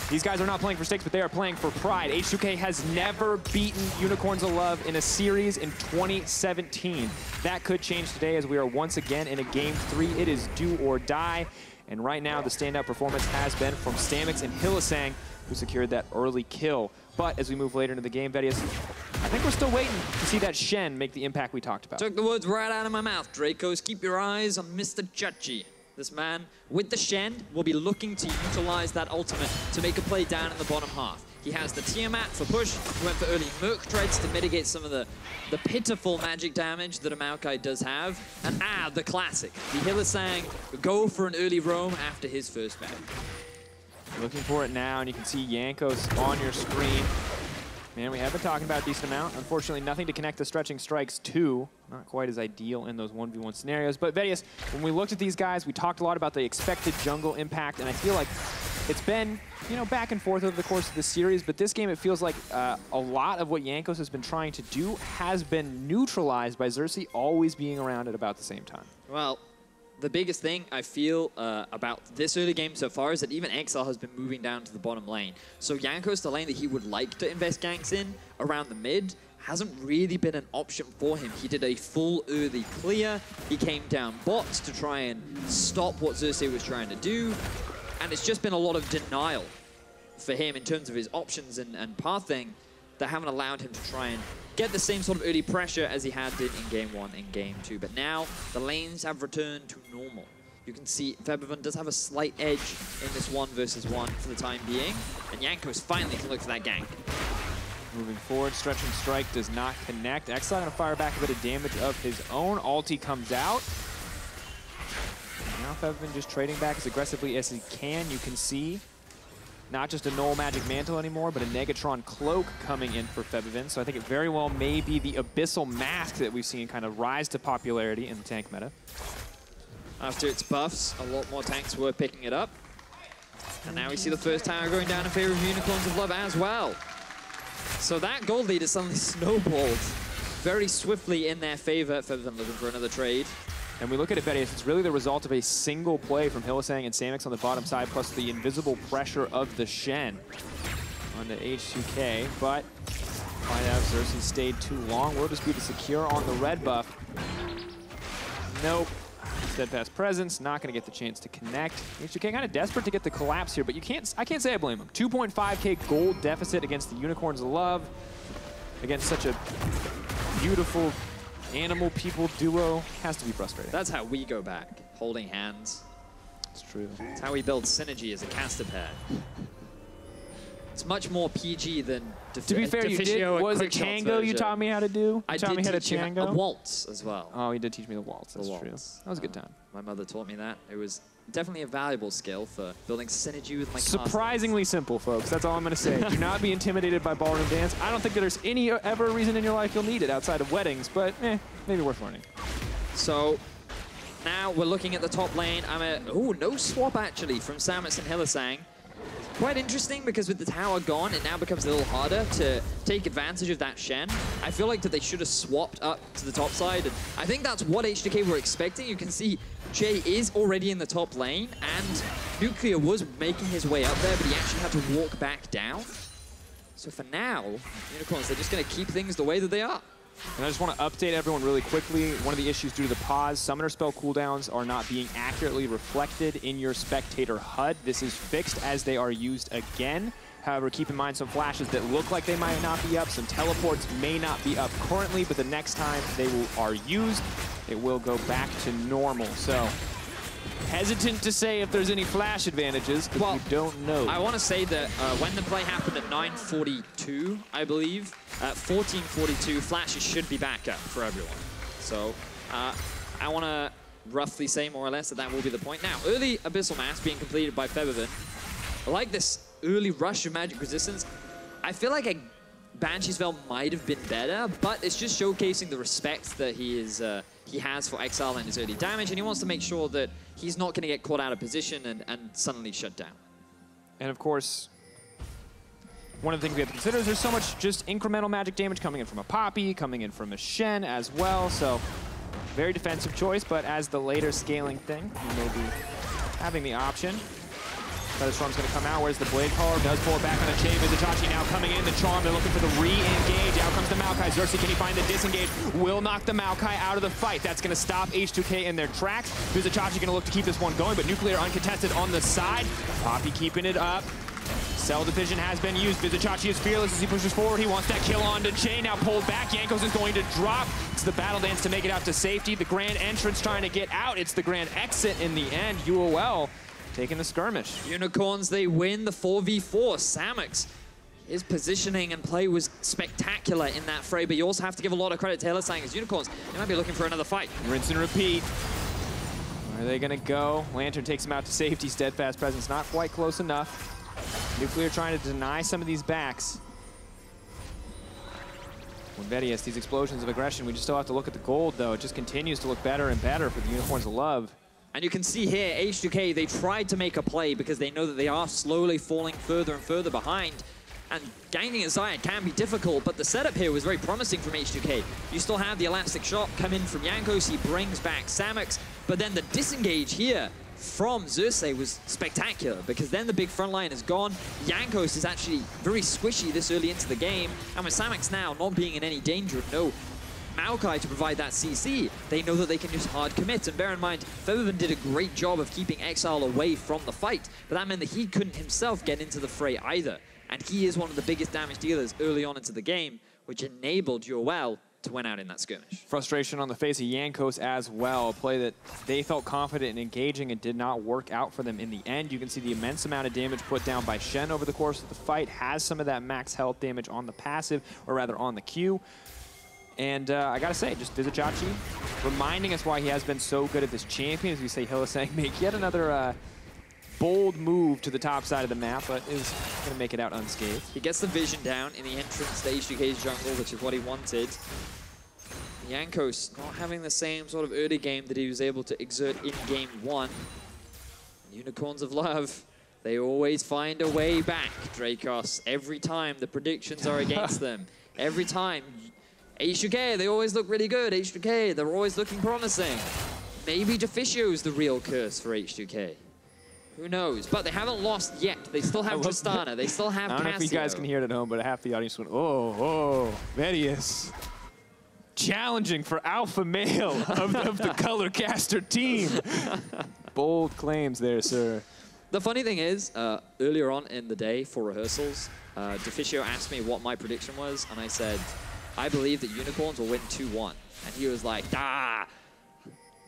These guys are not playing for stakes, but they are playing for pride. H2K has never beaten Unicorns of Love in a series in 2017. That could change today as we are once again in a Game 3. It is do or die. And right now, the standout performance has been from Samux and Hylissang, who secured that early kill. But as we move later into the game, Vedius, I think we're still waiting to see that Shen make the impact we talked about. Took the words right out of my mouth, Drakos. Keep your eyes on Mr. Xerxe. This man, with the Shen, will be looking to utilize that ultimate to make a play down in the bottom half. He has the Tiamat for push. He went for early Merc Treads to mitigate some of the pitiful magic damage that a Maokai does have. And the classic. The Hylissang go for an early roam after his first bag. Looking for it now, and you can see Jankos on your screen. Man, we have been talking about a decent amount. Unfortunately, nothing to connect the stretching strikes to. Not quite as ideal in those 1v1 scenarios. But Vedius, when we looked at these guys, we talked a lot about the expected jungle impact, and I feel like it's been, you know, back and forth over the course of the series, but this game, it feels like a lot of what Jankos has been trying to do has been neutralized by Xerxe always being around at about the same time. Well, the biggest thing I feel about this early game so far is that even Exileh has been moving down to the bottom lane. So Jankos, the lane that he would like to invest ganks in around the mid, hasn't really been an option for him. He did a full early clear. He came down bots to try and stop what Xerxe was trying to do. And it's just been a lot of denial for him in terms of his options and pathing that haven't allowed him to try and get the same sort of early pressure as he had did in Game 1 and Game 2. But now, the lanes have returned to normal. You can see Febiven does have a slight edge in this 1 versus 1 for the time being. And Jankos finally can look for that gank. Moving forward, stretching strike does not connect. Exileh gonna fire back a bit of damage of his own. Ulti comes out. Now Febiven just trading back as aggressively as he can. You can see not just a Null Magic Mantle anymore, but a Negatron Cloak coming in for Febiven. So I think it very well may be the Abyssal Mask that we've seen kind of rise to popularity in the tank meta. After its buffs, a lot more tanks were picking it up. And now we see the first tower going down in favor of Unicorns of Love as well. So that gold lead is suddenly snowballed very swiftly in their favor. Febiven looking for another trade. And we look at it, Vedius, it's really the result of a single play from Hylissang and Samux on the bottom side, plus the invisible pressure of the Shen on the H2K. But find out if Xerxe stayed too long. Will just be the secure on the red buff. Nope. Steadfast Presence, not going to get the chance to connect. H2K kind of desperate to get the collapse here, but I can't say I blame him. 2.5K gold deficit against the Unicorns of Love, against such a beautiful animal people duo, has to be frustrating. That's how we go back, holding hands. It's true. It's how we build synergy as a caster pair. It's much more PG than To be fair, you did. Was it Tango you taught me how to do? I taught me how to teach you Tango? a waltz as well. Oh, you did teach me the waltz. That's true. That was a good time. My mother taught me that. It was definitely a valuable skill for building synergy with my Surprisingly simple, folks. That's all I'm going to say. Do not be intimidated by ballroom dance. I don't think that there's any ever reason in your life you'll need it outside of weddings, but maybe worth learning. So now we're looking at the top lane. No swap actually from Samux and Hylissang. Quite interesting because with the tower gone, it now becomes a little harder to take advantage of that Shen. I feel like that they should have swapped up to the top side. And I think that's what H2K were expecting. You can see Chei is already in the top lane, and Nuclear was making his way up there, but he actually had to walk back down. So for now, Unicorns, they're just going to keep things the way that they are. And I just want to update everyone really quickly. One of the issues due to the pause, summoner spell cooldowns are not being accurately reflected in your spectator HUD. This is fixed as they are used again. However, keep in mind some flashes that look like they might not be up. Some teleports may not be up currently, but the next time they are used, it will go back to normal. So hesitant to say if there's any flash advantages, because we don't know. I want to say that when the play happened at 9:42, I believe, at 14:42, flashes should be back up for everyone. So I want to roughly say more or less that will be the point. Now, early Abyssal Mass being completed by Febiven. I like this early rush of magic resistance. I feel like a Banshee's Veil might have been better, but it's just showcasing the respect that he has for Exileh and his early damage, and he wants to make sure that he's not going to get caught out of position and suddenly shut down. And of course, one of the things we have to consider is there's so much just incremental magic damage coming in from a Poppy, coming in from a Shen as well, so very defensive choice, but as the later scaling thing, you may be having the option. Storm's going to come out. Where's the Blade Caller? Does pull it back on a Chei. Vizicsacsi now coming in. The Charm, they're looking for the re-engage. Out comes the Maokai. Xerxe, can he find the disengage? Will knock the Maokai out of the fight. That's going to stop H2K in their tracks. Vizicsacsi going to look to keep this one going, but Nuclear uncontested on the side. Poppy keeping it up. Cell Division has been used. Vizicsacsi is fearless as he pushes forward. He wants that kill on to Chei. Now pulled back. Jankos is going to drop. It's the battle dance to make it out to safety. The grand entrance trying to get out. It's the grand exit in the end. UOL taking the skirmish. Unicorns, they win the 4v4. Samux, his positioning and play was spectacular in that fray, but you also have to give a lot of credit to Hylissang as Unicorns, they might be looking for another fight. Rinse and repeat. Where are they going to go? Lantern takes him out to safety. Steadfast presence not quite close enough. Nuclear trying to deny some of these backs. With Vedius, these explosions of aggression, we just still have to look at the gold, though. It just continues to look better and better for the Unicorns of Love. And you can see here, H2K, they tried to make a play because they know that they are slowly falling further and further behind. And ganking Xayah can be difficult, but the setup here was very promising from H2K. You still have the elastic shot come in from Jankos, he brings back Samux, but then the disengage here from Xerxe was spectacular because then the big front line is gone. Jankos is actually very squishy this early into the game, and with Samux now not being in any danger, no Maokai to provide that CC, they know that they can just hard commit. And bear in mind, Febiven did a great job of keeping Exileh away from the fight, but that meant that he couldn't himself get into the fray either. And he is one of the biggest damage dealers early on into the game, which enabled UOL to win out in that skirmish. Frustration on the face of Jankos as well. A play that they felt confident in engaging and did not work out for them in the end. You can see the immense amount of damage put down by Shen over the course of the fight. Has some of that max health damage on the passive, or rather on the Q. And I gotta say, just Vizicsacsi reminding us why he has been so good at this champion. As we say, Hylissang make yet another bold move to the top side of the map, but is gonna make it out unscathed. He gets the vision down in the entrance to H2K's jungle, which is what he wanted. Jankos not having the same sort of early game that he was able to exert in game one. Unicorns of Love, they always find a way back, Drakos. Every time the predictions are against them. Every time. H2K, they always look really good. H2K, they're always looking promising. Maybe Deficio is the real curse for H2K. Who knows? But they haven't lost yet. They still have Tristana. They still have Cassio. I don't know if you guys can hear it at home, but half the audience went, oh, Vedius. Challenging for alpha male of the color caster team. Bold claims there, sir. The funny thing is, earlier on in the day for rehearsals, Deficio asked me what my prediction was, and I said, I believe that Unicorns will win 2-1. And he was like, that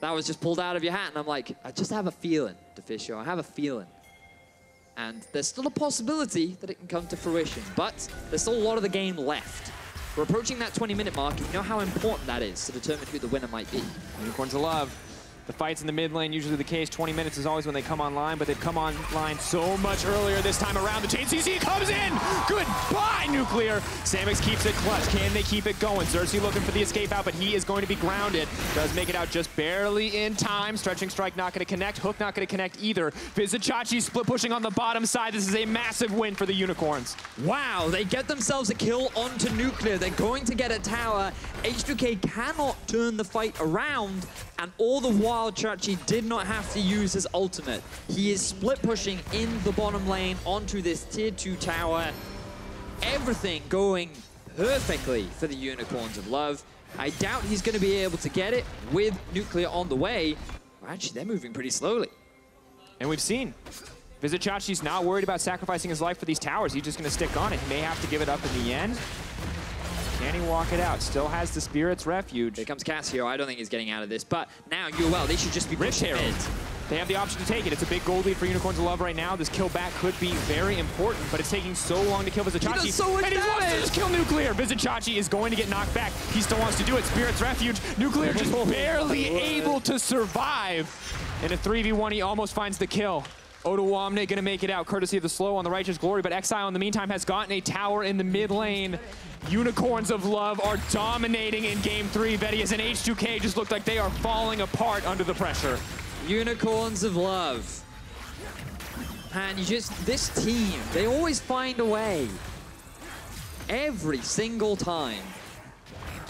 was just pulled out of your hat. And I'm like, I just have a feeling, Deficio. I have a feeling. And there's still a possibility that it can come to fruition. But there's still a lot of the game left. We're approaching that 20-minute mark. You know how important that is to determine who the winner might be. Unicorns of Love. The fights in the mid lane, usually the case. 20 minutes is always when they come online, but they've come online so much earlier this time around. The chain CC comes in! Goodbye, Nuclear! Samux keeps it clutch. Can they keep it going? Xerxe looking for the escape out, but he is going to be grounded. Does make it out just barely in time. Stretching strike not going to connect. Hook not going to connect either. Vizicsacsi split pushing on the bottom side. This is a massive win for the Unicorns. Wow, they get themselves a kill onto Nuclear. They're going to get a tower. H2K cannot turn the fight around, and all the while Xerxe did not have to use his ultimate. He is split pushing in the bottom lane onto this tier 2 tower. Everything going perfectly for the Unicorns of Love. I doubt he's going to be able to get it with Nuclear on the way. Actually, they're moving pretty slowly. And we've seen Vizicsacsi's not worried about sacrificing his life for these towers. He's just going to stick on it. He may have to give it up in the end. Can he walk it out? Still has the Spirit's Refuge. Here comes Cassio. I don't think he's getting out of this. But now UOL, they should just be pushing mid. They have the option to take it. It's a big gold lead for Unicorns of Love right now. This kill back could be very important, but it's taking so long to kill Vizicsacsi. He does so much and he wants to just kill Nuclear. Vizicsacsi is going to get knocked back. He still wants to do it. Spirit's Refuge. Nuclear just barely able to survive. In a 3v1, he almost finds the kill. Odoamne going to make it out, courtesy of the slow on the Righteous Glory, but Exileh in the meantime has gotten a tower in the mid lane. Unicorns of Love are dominating in game 3. Vedius and H2K just look like they are falling apart under the pressure. Unicorns of Love. And this team, they always find a way. Every single time.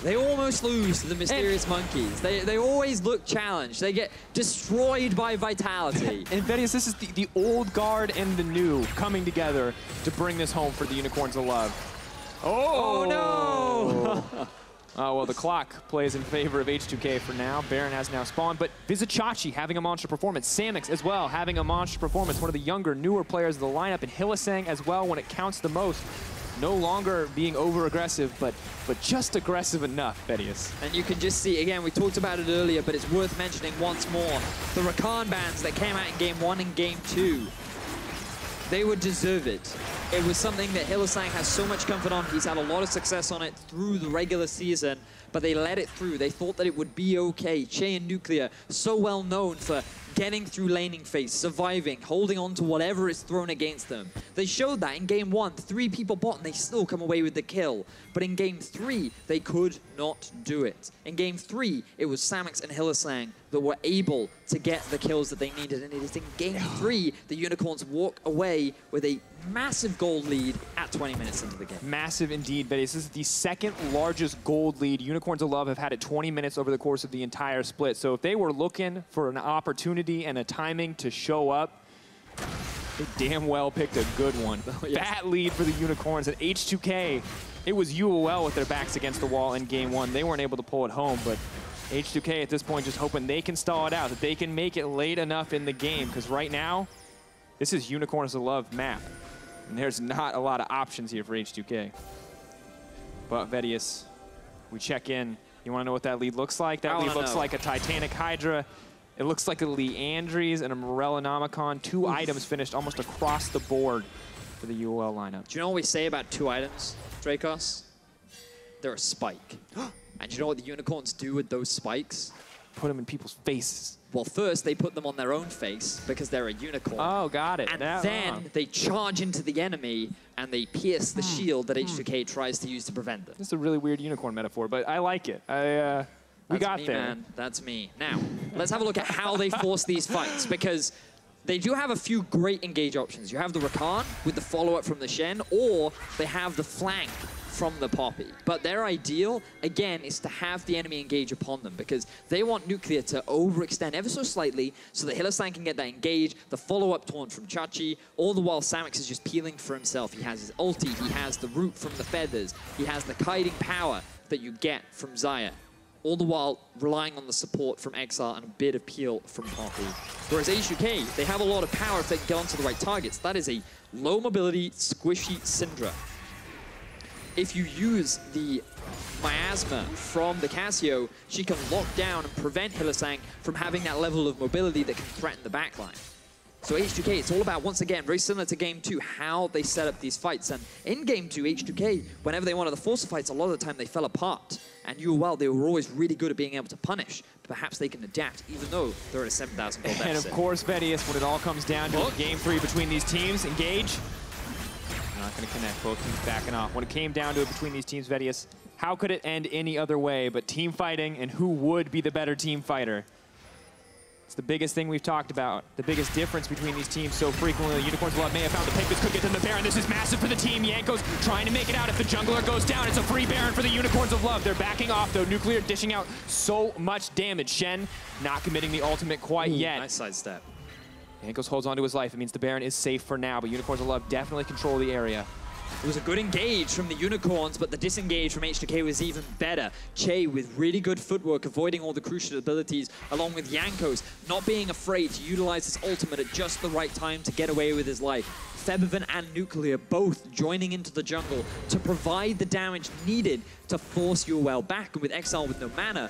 They almost lose to the Mysterious Monkeys. They always look challenged. They get destroyed by Vitality. And Vedius, this is the old guard and the new coming together to bring this home for the Unicorns of Love. Oh no! Oh, well, the clock plays in favor of H2K for now. Baron has now spawned, but Vizicsacsi having a monster performance. Samux as well having a monster performance. One of the younger, newer players of the lineup. And Hylissang as well when it counts the most. No longer being over-aggressive, but just aggressive enough, Vedius. And you can just see, again, we talked about it earlier, but it's worth mentioning once more. The Rakan bans that came out in Game 1 and Game 2, they would deserve it. It was something that Hylissang has so much comfort on. He's had a lot of success on it through the regular season, but they let it through. They thought that it would be okay. Chei and Nuclear, so well known for getting through laning phase, surviving, holding on to whatever is thrown against them. They showed that in Game 1, 3 people bot and they still come away with the kill. But in Game 3, they could not do it. In Game 3, it was Samux and Hylissang that were able to get the kills that they needed. And it is in Game 3, the Unicorns walk away with a massive gold lead at 20 minutes into the game. Massive indeed, Betty. This is the second largest gold lead. Unicorns of Love have had it 20 minutes over the course of the entire split. So if they were looking for an opportunity and a timing to show up, they damn well picked a good one. Oh, yes. That lead for the Unicorns at H2K. It was UOL with their backs against the wall in Game 1. They weren't able to pull it home, but H2K at this point just hoping they can stall it out, that they can make it late enough in the game, because right now, this is Unicorns of Love map. And there's not a lot of options here for H2K. But Vedius, we check in. You want to know what that lead looks like? That lead looks like a Titanic Hydra. It looks like a Leandries and a Morellonomicon. 2 items finished almost across the board for the UOL lineup. Do you know what we say about 2 items, Drakos? They're a spike. And do you know what the Unicorns do with those spikes? Put them in people's faces. Well, first, they put them on their own face because they're a unicorn. Oh, got it. And then they charge into the enemy and they pierce the shield that H2K tries to use to prevent them. This is a really weird unicorn metaphor, but I like it. We got me, there. Man. That's me. Now, let's have a look at how they force these fights, because they do have a few great engage options. You have the Rakan with the follow-up from the Shen, or they have the flank from the Poppy. But their ideal, again, is to have the enemy engage upon them, because they want Nuclear to overextend ever so slightly so that Hylissang can get that engage, the follow-up taunt from Chachi, all the while Samux is just peeling for himself. He has his ulti, he has the root from the feathers, he has the kiting power that you get from Xayah, all the while relying on the support from Exileh and a bit of peel from Poppy. Whereas H2K, they have a lot of power if they can get onto the right targets. That is a low mobility, squishy Syndra. If you use the Miasma from the Cassio, she can lock down and prevent Hylissang from having that level of mobility that can threaten the backline. So H2K, it's all about, once again, very similar to Game 2, how they set up these fights. And in Game 2, H2K, whenever they wanted to force the fights, a lot of the time they fell apart. And UOL, they were always really good at being able to punish. Perhaps they can adapt, even though they're at a 7,000 gold deficit. And of course, Vedius, when it all comes down to Game 3 between these teams, engage. Not going to connect, both teams backing off. When it came down to it between these teams, Vedius, how could it end any other way but team fighting, and who would be the better team fighter? It's the biggest thing we've talked about, the biggest difference between these teams so frequently. The Unicorns of Love may have found the pick. This could get them the Baron. This is massive for the team. Jankos trying to make it out. If the jungler goes down, it's a free Baron for the Unicorns of Love. They're backing off, though. Nuclear dishing out so much damage. Shen not committing the ultimate quite yet. Nice sidestep. Jankos holds on to his life. It means the Baron is safe for now, but Unicorns of Love definitely control the area. It was a good engage from the Unicorns, but the disengage from H2K was even better. Chei with really good footwork, avoiding all the crucial abilities, along with Jankos not being afraid to utilize his ultimate at just the right time to get away with his life. Febiven and Nuclear both joining into the jungle to provide the damage needed to force UOL back. And with Exileh with no mana,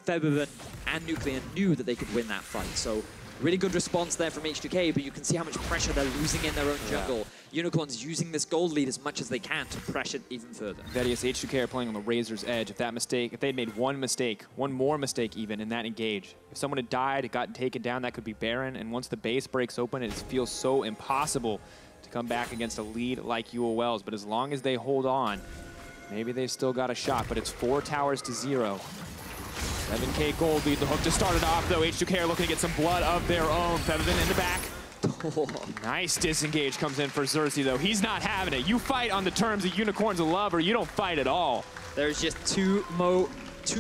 Febiven and Nuclear knew that they could win that fight. So really good response there from H2K, but you can see how much pressure they're losing in their own jungle. Unicorns using this gold lead as much as they can to pressure it even further. Vedius, H2K are playing on the razor's edge. If they'd made one more mistake even in that engage, if someone had died, gotten taken down, that could be Baron. And once the base breaks open, it feels so impossible to come back against a lead like UOL's. But as long as they hold on, maybe they've still got a shot. But it's 4 towers to 0. 7K gold lead. The hook just started off, though. H2K are looking to get some blood of their own. Febiven in the back. Nice disengage comes in for Xerxe, though. He's not having it. You fight on the terms of Unicorns of Love, or you don't fight at all. There's just too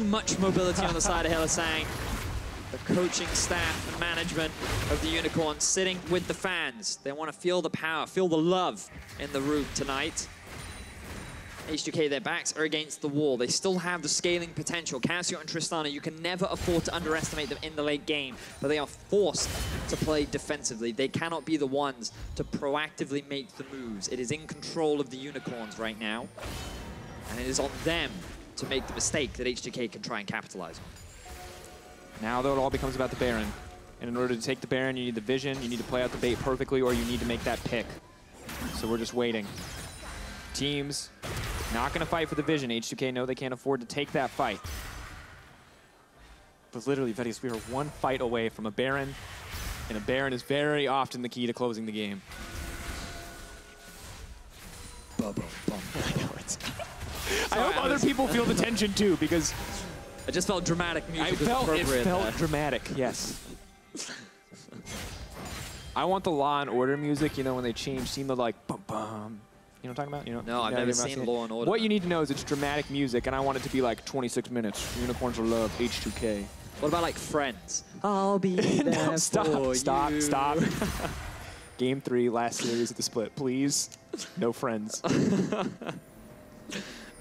much mobility on the side of Hylissang. The coaching staff and management of the Unicorns sitting with the fans. They want to feel the power, feel the love in the room tonight. H2K, their backs are against the wall. They still have the scaling potential. Cassio and Tristana, you can never afford to underestimate them in the late game, but they are forced to play defensively. They cannot be the ones to proactively make the moves. It is in control of the Unicorns right now, and it is on them to make the mistake that H2K can try and capitalize on. Now, though, it all becomes about the Baron. And in order to take the Baron, you need the vision, you need to play out the bait perfectly, or you need to make that pick. So we're just waiting. Teams not going to fight for the vision. H2K know they can't afford to take that fight. But literally, Vedius, we are one fight away from a Baron, and a Baron is very often the key to closing the game. I know it's... I hope other people feel the tension, too, because... I just felt dramatic music. It felt dramatic, yes. I want the Law and Order music, you know, when they change scene to like bum bum. You know what I'm talking about? You know? No, I've never seen Law and Order. What you need to know is it's dramatic music, and I want it to be like 26 minutes. Unicorns will love H2K. What about like Friends? I'll be there no, stop. Stop. Game 3, last series of the split. Please, no Friends.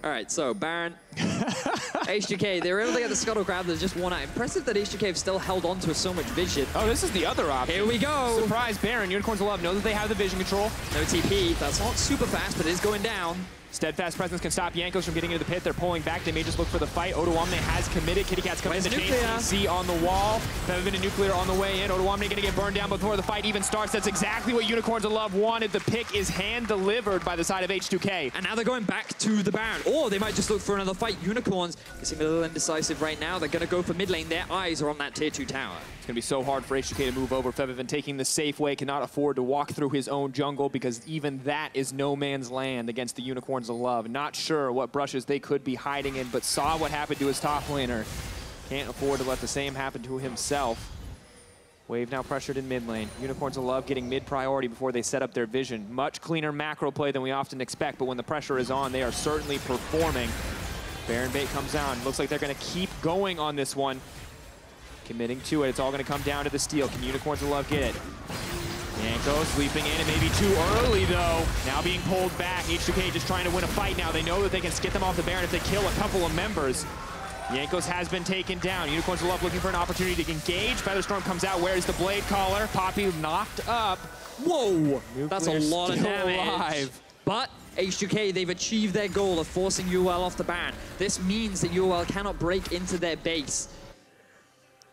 All right, so Baron, H2K, they were able to get the scuttle grab. There's just one out. Impressive that H2K have still held on to so much vision. Oh, this is the other option. Here we go. Surprise, Baron. Unicorns will love. Know that they have the vision control. No TP. That's not super fast, but it is going down. Steadfast presence can stop Jankos from getting into the pit. They're pulling back. They may just look for the fight. Odoamne has committed. Kitty Cat's coming in the chase. Z on the wall. Febiven and Nuclear on the way in. Odoamne going to get burned down before the fight even starts. That's exactly what Unicorns of Love wanted. The pick is hand-delivered by the side of H2K. And now they're going back to the Baron. Or they might just look for another fight. Unicorns, they seem a little indecisive right now. They're going to go for mid lane. Their eyes are on that tier 2 tower. It's going to be so hard for H2K to move over. Febiven taking the safe way, cannot afford to walk through his own jungle because even that is no man's land against the Unicorns of Love. Not sure what brushes they could be hiding in, but saw what happened to his top laner. Can't afford to let the same happen to himself. Wave now pressured in mid lane. Unicorns of Love getting mid priority before they set up their vision. Much cleaner macro play than we often expect, but when the pressure is on, they are certainly performing. Baron bait comes down. Looks like they're going to keep going on this one. Committing to it. It's all going to come down to the steal. Can Unicorns of Love get it? Jankos sweeping in, and maybe too early, though. Now being pulled back. H2K just trying to win a fight now. They know that they can get them off the Baron if they kill a couple of members. Jankos has been taken down. Unicorns of Love looking for an opportunity to engage. Featherstorm comes out. Where's the Blade Caller? Poppy knocked up. Whoa! Nuclear That's a lot of damage. Alive. But H2K, they've achieved their goal of forcing UOL off the Baron. This means that UOL cannot break into their base.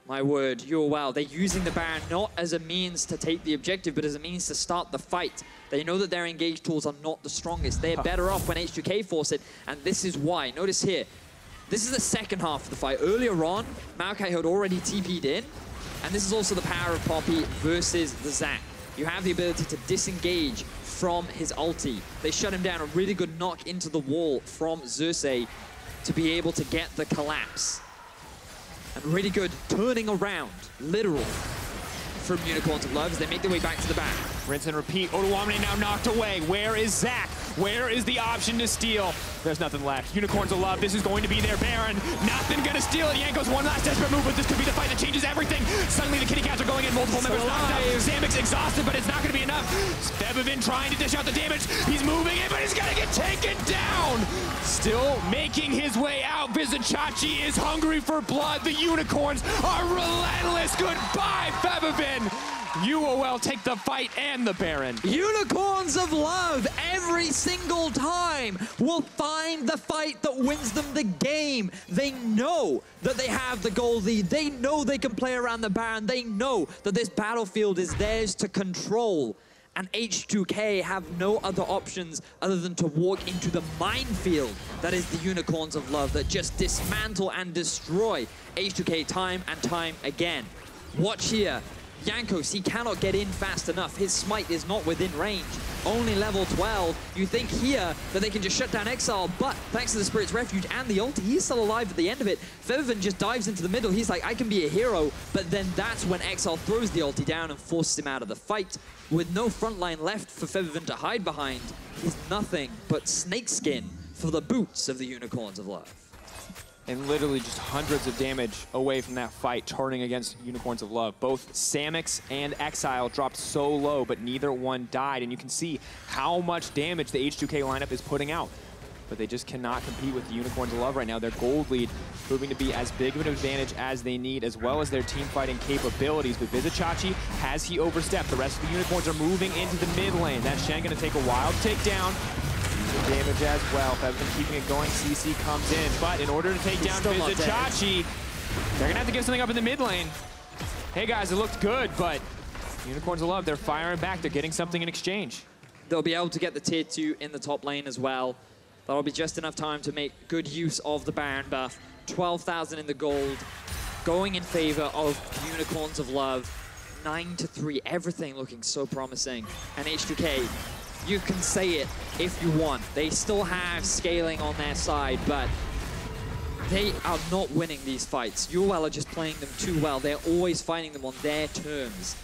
My word, UOL, they're using the Baron not as a means to take the objective, but as a means to start the fight. They know that their engage tools are not the strongest. They're better off when H2K force it, and this is why. Notice here, this is the second half of the fight. Earlier on, Maokai had already TP'd in, and this is also the power of Poppy versus the Zac. You have the ability to disengage from his ulti. They shut him down, a really good knock into the wall from Xerxe to be able to get the collapse. And really good turning around, literal, from Unicorns of Love as they make their way back to the back. Rinse and repeat. Odoamne now knocked away. Where is Zac? Where is the option to steal? There's nothing left. Unicorns of Love, this is going to be their Baron. Nothing gonna steal it. Jankos, one last desperate move, but this could be the fight that changes everything. Suddenly the kitty cats are going in, multiple members knocked out. Samux exhausted, but it's not gonna be enough. Febiven trying to dish out the damage. He's moving in, but he's gonna get taken down. Still making his way out. Vizicsacsi is hungry for blood. The Unicorns are relentless. Goodbye, Febiven. UOL take the fight and the Baron. Unicorns of Love every single time will find the fight that wins them the game. They know that they have the goal lead. They know they can play around the Baron. They know that this battlefield is theirs to control. And H2K have no other options other than to walk into the minefield that is the Unicorns of Love that just dismantle and destroy H2K time and time again. Watch here. Jankos, he cannot get in fast enough. His smite is not within range. Only level 12. You think here that they can just shut down Exileh, but thanks to the Spirit's Refuge and the ulti, he's still alive at the end of it. Febiven just dives into the middle. He's like, I can be a hero. But then that's when Exileh throws the ulti down and forces him out of the fight. With no front line left for Febiven to hide behind, he's nothing but snakeskin for the boots of the Unicorns of Love. And literally just hundreds of damage away from that fight, turning against Unicorns of Love. Both Samux and Exileh dropped so low, but neither one died. And you can see how much damage the H2K lineup is putting out. But they just cannot compete with the Unicorns of Love right now. Their gold lead proving to be as big of an advantage as they need, as well as their team fighting capabilities. But Vizicsacsi, has he overstepped? The rest of the Unicorns are moving into the mid lane. That Shen gonna take a wild takedown. Damage as well. Febiven keeping it going. CC comes in, but in order to take down Vizicsacsi, they're gonna have to give something up in the mid lane. Hey guys, it looked good, but Unicorns of Love, they're firing back. They're getting something in exchange. They'll be able to get the tier 2 in the top lane as well. That'll be just enough time to make good use of the Baron buff. 12,000 in the gold, going in favor of Unicorns of Love. 9-3, everything looking so promising. And H2K, you can say it if you want. They still have scaling on their side, but they are not winning these fights. UOL are just playing them too well. They're always fighting them on their terms.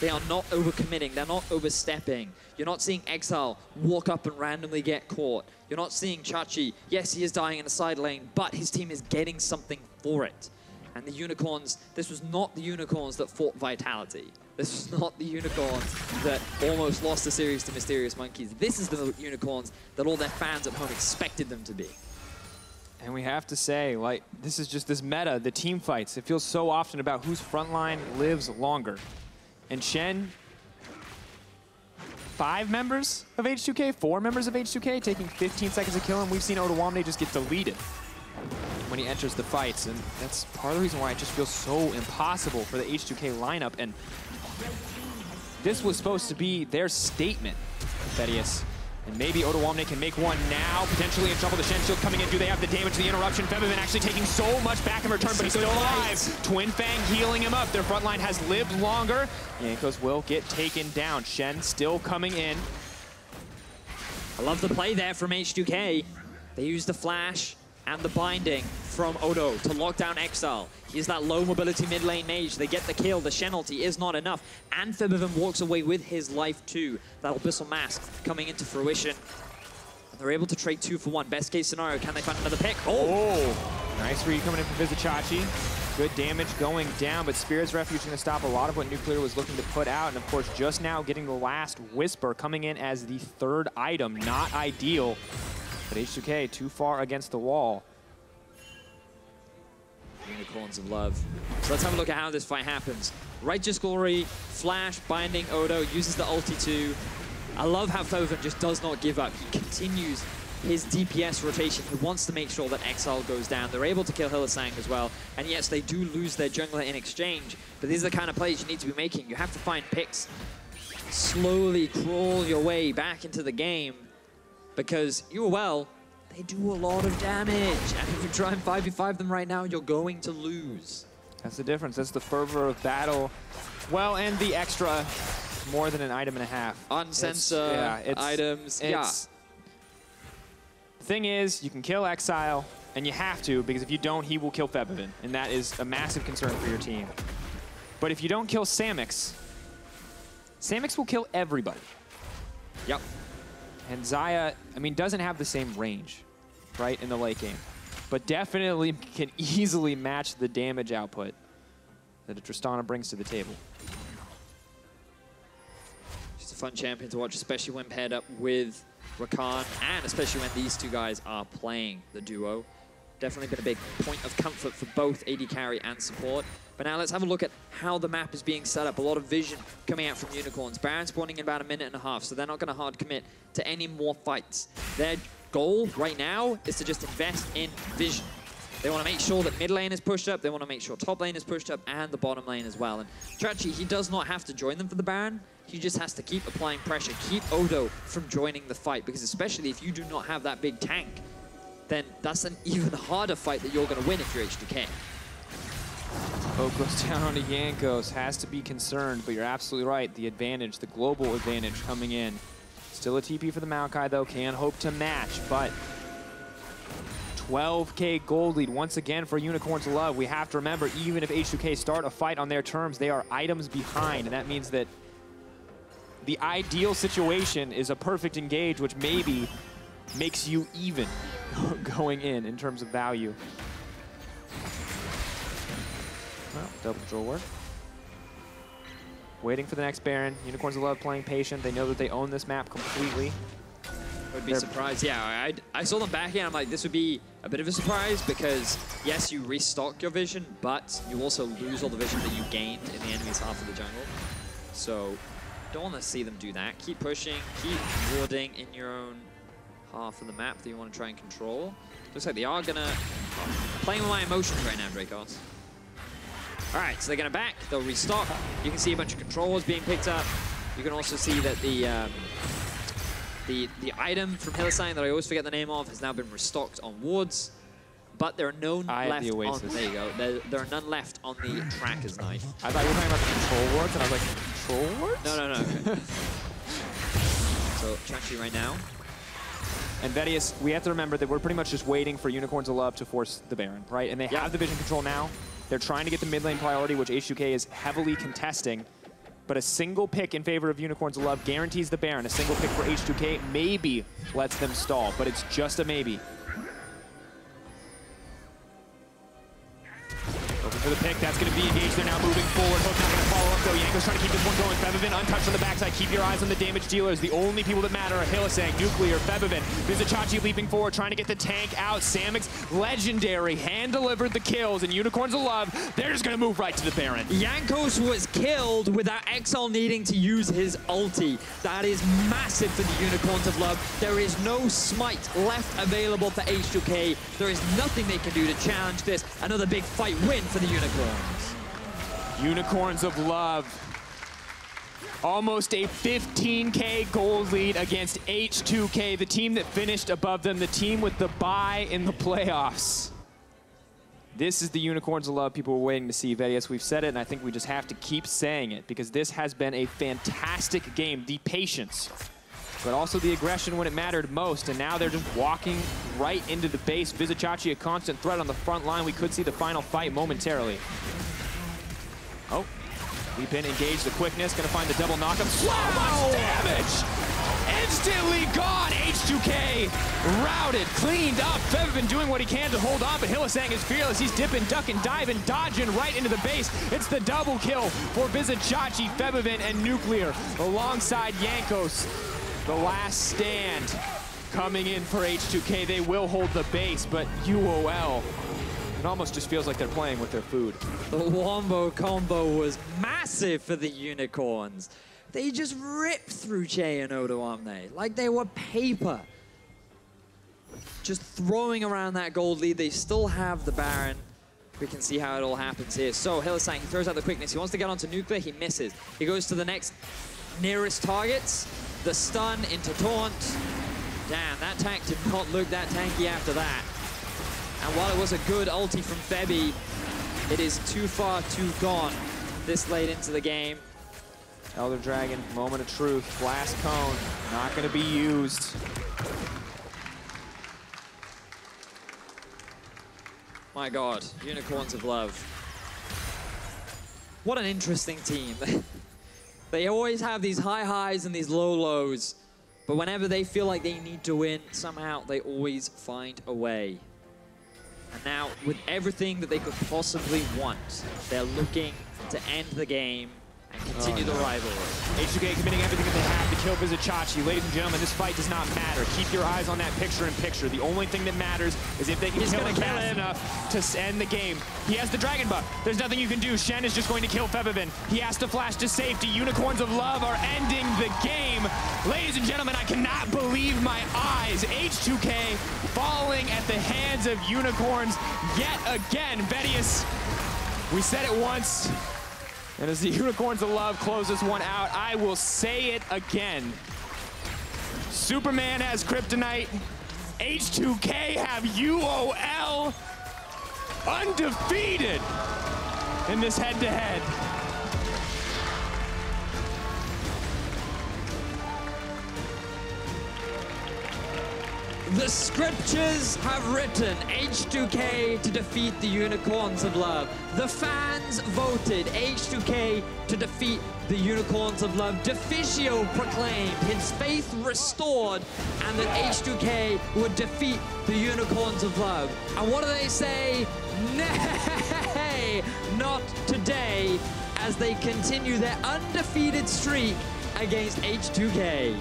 They are not overcommitting. They're not overstepping. You're not seeing Exileh walk up and randomly get caught. You're not seeing Chachi. Yes, he is dying in the side lane, but his team is getting something for it. And the Unicorns, this was not the Unicorns that fought Vitality. This was not the Unicorns that almost lost the series to Mysterious Monkeys. This is the Unicorns that all their fans at home expected them to be. And we have to say, like, this is just this meta, the team fights. It feels so often about whose frontline lives longer. And Shen, 5 members of H2K, 4 members of H2K, taking 15 seconds to kill him. We've seen Odoamne just get deleted when he enters the fights. And that's part of the reason why it just feels so impossible for the H2K lineup. And this was supposed to be their statement, Vedius. And maybe Odoamne can make one now, potentially in trouble. The Shen shield coming in. Do they have the damage, the interruption? Febiven actually taking so much back in return, but he's still alive. Twin Fang healing him up. Their front line has lived longer. Jankos will get taken down. Shen still coming in. I love the play there from H2K. They use the flash and the binding from Odo to lock down Exileh. He's that low mobility mid lane mage. They get the kill. The Shen ulti is not enough. And Febiven walks away with his life too. That Abyssal Mask coming into fruition. And they're able to trade 2 for 1. Best case scenario, can they find another pick? Oh! Nice read coming in from Vizicsacsi. Good damage going down, but Spirit's Refuge going to stop a lot of what Nuclear was looking to put out. And of course, just now getting the last Whisper coming in as the 3rd item. Not ideal, but H2K too far against the wall. Unicorns of Love. So let's have a look at how this fight happens. Righteous Glory, flash, binding Odo, uses the ulti too. I love how Febiven just does not give up. He continues his DPS rotation. He wants to make sure that Exileh goes down. They're able to kill Hylissang as well. And yes, they do lose their jungler in exchange, but these are the kind of plays you need to be making. You have to find picks. Slowly crawl your way back into the game, because UOL, they do a lot of damage. And if you try and 5v5 them right now, you're going to lose. That's the difference. That's the fervor of battle. Well, and the extra more than an item and a half. Uncensored items. The thing is, you can kill Exileh, and you have to, because if you don't, he will kill Febiven. And that is a massive concern for your team. But if you don't kill Samux, Samux will kill everybody. Yep. And Xayah, I mean, doesn't have the same range, right, in the late game. But definitely can easily match the damage output that a Tristana brings to the table. Just a fun champion to watch, especially when paired up with Rakan, and especially when these two guys are playing the duo. Definitely been a big point of comfort for both AD carry and support. But now let's have a look at how the map is being set up. A lot of vision coming out from Unicorns. Baron spawning in about a minute and a half, so they're not going to hard commit to any more fights. Their goal right now is to just invest in vision. They want to make sure that mid lane is pushed up, they want to make sure top lane is pushed up, and the bottom lane as well. And Chachi, he does not have to join them for the Baron. He just has to keep applying pressure, keep Odo from joining the fight, because especially if you do not have that big tank, then that's an even harder fight that you're going to win if you're H2K. Poke goes down onto Jankos, has to be concerned, but you're absolutely right. The advantage, the global advantage coming in. Still a TP for the Maokai though, can hope to match, but 12K gold lead once again for Unicorns of Love. We have to remember, even if H2K start a fight on their terms, they are items behind, and that means that the ideal situation is a perfect engage, which maybe makes you even. going in terms of value. Well, double draw work. Waiting for the next Baron. Unicorns of Love playing patient. They know that they own this map completely. Would be surprised. Yeah, I saw them back in. I'm like, this would be a bit of a surprise because, yes, you restock your vision, but you also lose all the vision that you gained in the enemy's half of the jungle. So, don't want to see them do that. Keep pushing, keep warding in your own half of the map that you want to try and control. Looks like they are gonna playing with my emotions right now, Drakos. All right, so they're gonna back. They'll restock. You can see a bunch of controls being picked up. You can also see that the item from Hylissang that I always forget the name of has now been restocked on wards, but there are none left on. There you go. There are none left on the tracker's knife. I thought you were talking about the control wards, and I was like, control wards? No. So Changchi right now. And Vedius, we have to remember that we're pretty much just waiting for Unicorns of Love to force the Baron, right? And they have the vision control now. They're trying to get the mid lane priority, which H2K is heavily contesting. But a single pick in favor of Unicorns of Love guarantees the Baron. A single pick for H2K maybe lets them stall, but it's just a maybe. Looking for the pick, that's going to be engaged. They're now moving forward. Hook not going to follow up, though. Jankos trying to keep this one going. Febiven untouched on the backside. Keep your eyes on the damage dealers. The only people that matter are Hylissang, Nuclear, Febiven. Vizicsacsi leaping forward, trying to get the tank out. Samux, legendary, hand-delivered the kills. And Unicorns of Love, they're just going to move right to the Baron. Jankos was killed without Exileh needing to use his ulti. That is massive for the Unicorns of Love. There is no smite left available for H2K. There is nothing they can do to challenge this. Another big fight win for the Unicorns. Unicorns of Love. Almost a 15K gold lead against H2K, the team that finished above them, the team with the bye in the playoffs. This is the Unicorns of Love people were waiting to see, Vedius. We've said it, and I think we just have to keep saying it because this has been a fantastic game. The patience, but also the aggression when it mattered most. And now they're just walking right into the base. Vizicsacsi, a constant threat on the front line. We could see the final fight momentarily. Oh, we've been engaged. The quickness, gonna find the double knockup. So much damage! Instantly gone! H2K routed, cleaned up. Febiven doing what he can to hold on, but Hylissang is fearless. He's dipping, ducking, diving, dodging right into the base. It's the double kill for Vizicsacsi, Febiven, and Nuclear alongside Jankos. The last stand coming in for H2K. They will hold the base, but UOL, it almost just feels like they're playing with their food. The wombo combo was massive for the Unicorns. They just ripped through Chei and Odoamne like they were paper. Just throwing around that gold lead. They still have the Baron. We can see how it all happens here. So Hylissang, he throws out the quickness. He wants to get onto Nuclear. He misses. He goes to the next nearest targets. The stun into taunt. Damn, that tank did not look that tanky after that. And while it was a good ulti from Febi, it is too far, too gone this late into the game. Elder Dragon, moment of truth, blast cone, not gonna be used. My God, Unicorns of Love. What an interesting team. They always have these high highs and these low lows, but whenever they feel like they need to win, somehow they always find a way. And now, with everything that they could possibly want, they're looking to end the game and continue the rivalry. H2K committing everything that they have to kill Vizicsacsi. Ladies and gentlemen, this fight does not matter. Keep your eyes on that picture-in-picture. The only thing that matters is if they can kill him fast enough to end the game. He has the Dragon buff. There's nothing you can do. Shen is just going to kill Febiven. He has to flash to safety. Unicorns of Love are ending the game. Ladies and gentlemen, I cannot believe my eyes. H2K falling at the hands of Unicorns yet again. Vedius, we said it once. And as the Unicorns of Love close this one out, I will say it again. Superman has kryptonite. H2K have UOL. Undefeated in this head-to-head. The scriptures have written H2K to defeat the Unicorns of Love. The fans voted H2K to defeat the Unicorns of Love. Deficio proclaimed his faith restored and that H2K would defeat the Unicorns of Love. And what do they say? Nay, not today, as they continue their undefeated streak against H2K.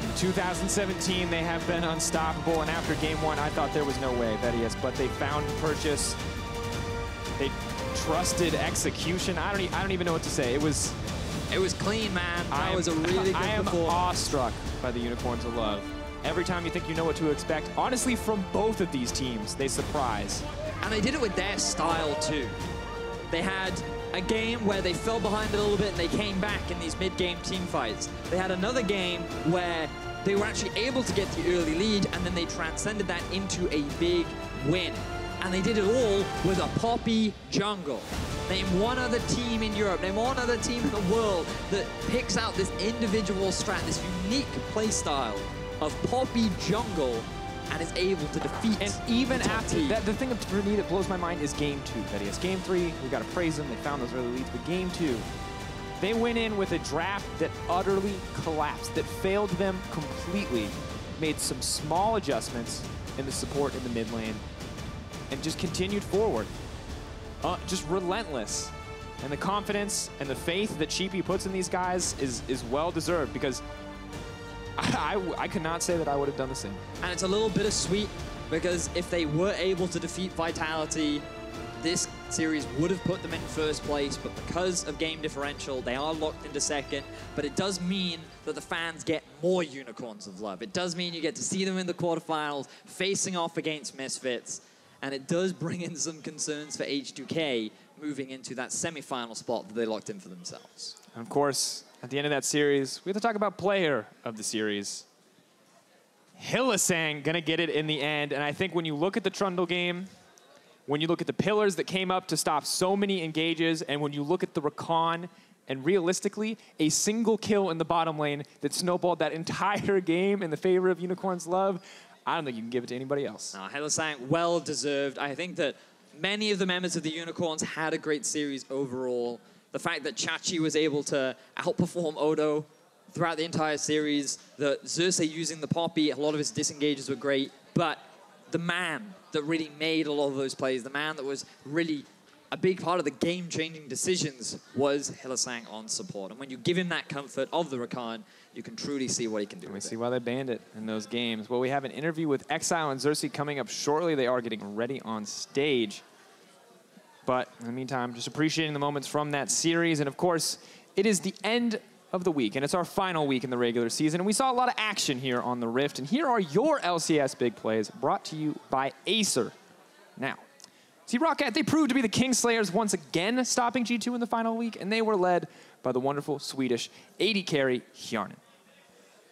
In 2017, they have been unstoppable, and after game one, I thought there was no way, Vedius, but they found purchase. They trusted execution. I don't even know what to say. It was clean, man. That was a really good I am performance. awestruck by the Unicorns of Love. Every time you think you know what to expect, honestly, from both of these teams, they surprise. And they did it with their style, too. They had a game where they fell behind a little bit and they came back in these mid-game team fights. They had another game where they were actually able to get the early lead and then they transcended that into a big win. And they did it all with a Poppy jungle. Name one other team in Europe, name one other team in the world that picks out this individual strat, this unique playstyle of Poppy jungle and is able to defeat. And even after that, the thing for me that blows my mind is game two, Vedius. Game three, we gotta praise them, they found those early leads, but game two, they went in with a draft that utterly collapsed, that failed them completely, made some small adjustments in the support in the mid lane, and just continued forward. Just relentless. And the confidence and the faith that Cheapy puts in these guys is well-deserved, because I could not say that I would have done the same. And it's a little bittersweet, because if they were able to defeat Vitality, this series would have put them in first place, but because of game differential, they are locked into second. But it does mean that the fans get more Unicorns of Love. It does mean you get to see them in the quarterfinals, facing off against Misfits. And it does bring in some concerns for H2K moving into that semi-final spot that they locked in for themselves. And of course, at the end of that series, we have to talk about player of the series. Hylissang gonna get it in the end. And I think when you look at the Trundle game, when you look at the pillars that came up to stop so many engages, and when you look at the Rakan, and realistically, a single kill in the bottom lane that snowballed that entire game in the favor of Unicorns Love, I don't think you can give it to anybody else. No, Hylissang, well-deserved. I think that many of the members of the Unicorns had a great series overall. The fact that Chachi was able to outperform Odo throughout the entire series, that Xerxe using the Poppy, a lot of his disengages were great, but the man that really made a lot of those plays, the man that was really a big part of the game-changing decisions was Hylissang on support. And when you give him that comfort of the Rakan, you can truly see what he can do. We see why they banned it in those games. Well, we have an interview with Exileh and Xerxe coming up shortly. They are getting ready on stage. But in the meantime, just appreciating the moments from that series. And of course, it is the end of the week, and it's our final week in the regular season. And we saw a lot of action here on the Rift. And here are your LCS big plays brought to you by Acer. Now, see, Rocket, they proved to be the Kingslayers once again, stopping G2 in the final week, and they were led by the wonderful Swedish AD carry Hjarnan.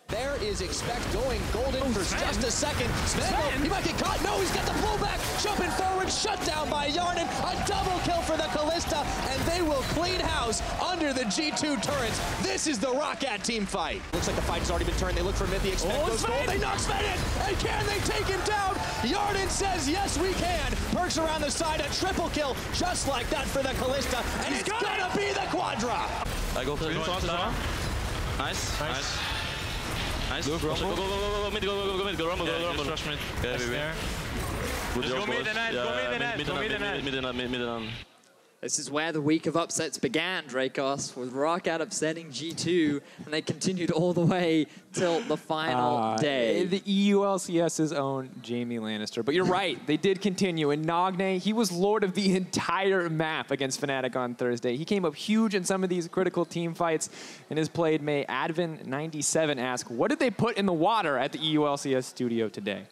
There is Expect going golden for just a second. Sven, he might get caught. No, he's got the pullback. Jumping forward, shut down by Hjarnan. A double kill for the Kalista, and they will clean house under the G2 turrets. This is the Roccat team fight. Looks like the fight has already been turned. They look for mid. The Expect goes gold. They knock Sven in. And can they take him down? Hjarnan says, yes, we can. Perks around the side. A triple kill just like that for the Kalista. And it's gonna be the Quadra. I go for it. Nice. Nice. Go mid, go mid, go rumble, go rumble. Just rush mid. Yeah, just go mid and end, go mid and end. This is where the week of upsets began, Drakos, with Roccat upsetting G2, and they continued all the way till the final day. The EU LCS's own Jamie Lannister. But you're right, they did continue. And Nagne, he was lord of the entire map against Fnatic on Thursday. He came up huge in some of these critical team fights in his played May. Advin97 asked, what did they put in the water at the EU LCS studio today?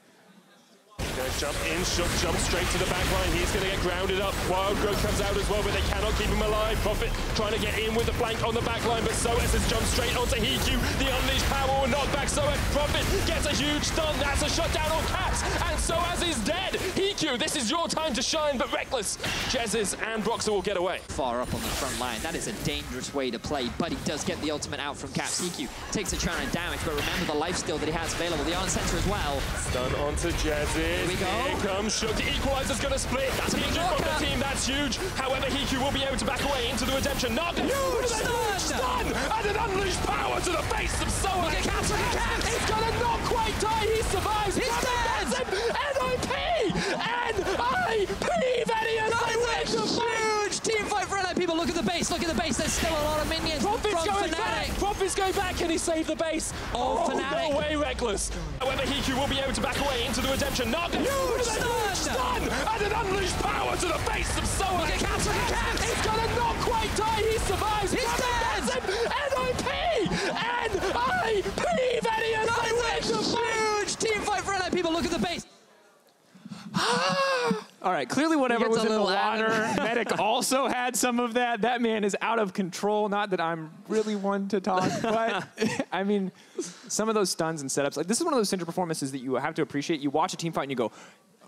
Jump in, Sjokz jumps straight to the back line. He's going to get grounded up. Wild Growth comes out as well, but they cannot keep him alive. Prophet trying to get in with the flank on the back line, but Sjokz has jumped straight onto HQ. The unleashed power will knock back Sjokz. Prophet gets a huge stun. That's a shutdown on Caps, and Sjokz is dead. HQ, this is your time to shine, but Reckless, Jezzes, and Broxah will get away. Far up on the front line. That is a dangerous way to play, but he does get the ultimate out from Caps. HQ takes a churn of damage, but remember the lifesteal that he has available. The on sensor as well. Stun onto Jezzes. Here we go. Here comes Sjokz. The equalizer's going to split. That's HQ from the team. That's huge. However, HQ will be able to back away into the redemption. Knock. Huge stun! And an unleashed power to the face of Sjokz. Look at Caps, look at Caps. He's going to not quite die. He survives. He's dead. NIP! Vedius! That's a huge team fight for NIP, but look at the base, look at the base. There's still a lot of minions from Fnatic. Prophet's going back. Can he save the base? Oh, Fnatic. No way, Reckless. However, HQ will be able to back away into the redemption. Knock. Huge stun! And an unleashed power to the face of Sjokz. Look at Caps, look at Caps. He's going to not quite die. He survives. He's dead. NIP! Vedius! That's a huge team fight for NIP, but look at the base. All right, clearly whatever was in the water, animal. Medic also had some of that. That man is out of control. Not that I'm really one to talk, but I mean, some of those stuns and setups, like this is one of those Syndra performances that you have to appreciate. You watch a team fight and you go,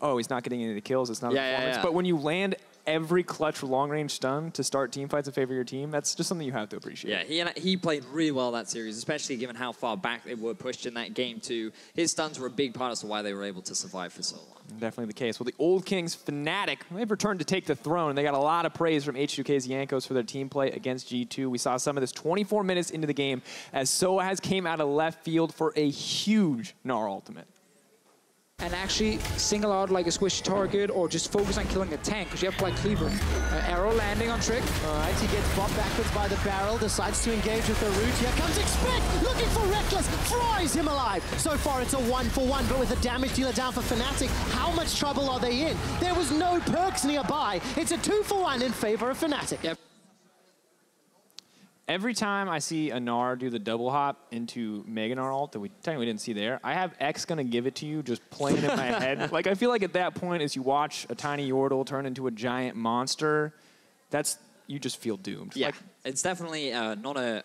oh, he's not getting any of the kills. It's not a performance. But when you land every clutch long-range stun to start team fights in favor of your team, that's just something you have to appreciate. Yeah, he played really well that series, especially given how far back they were pushed in that game too. His stuns were a big part as to why they were able to survive for so long. Definitely the case. Well, the Old Kings Fnatic, they've returned to take the throne. They got a lot of praise from H2K's Jankos for their team play against G2. We saw some of this 24 minutes into the game as Soaz came out of left field for a huge Gnar ultimate. And actually single out like a squishy target or just focus on killing a tank because you have like Cleaver. Arrow landing on Trick. All right, he gets bopped backwards by the barrel, decides to engage with the root. Here comes Expect, looking for Reckless, fries him alive. So far it's a 1-for-1, but with a damage dealer down for Fnatic, how much trouble are they in? There was no perks nearby. It's a 2-for-1 in favor of Fnatic. Yep. Every time I see a Gnar do the double hop into Mega Gnar ult that we technically didn't see there, I have X gonna give it to you just playing in my head. Like I feel like at that point, as you watch a tiny Yordle turn into a giant monster, you just feel doomed. Yeah, like, it's definitely not a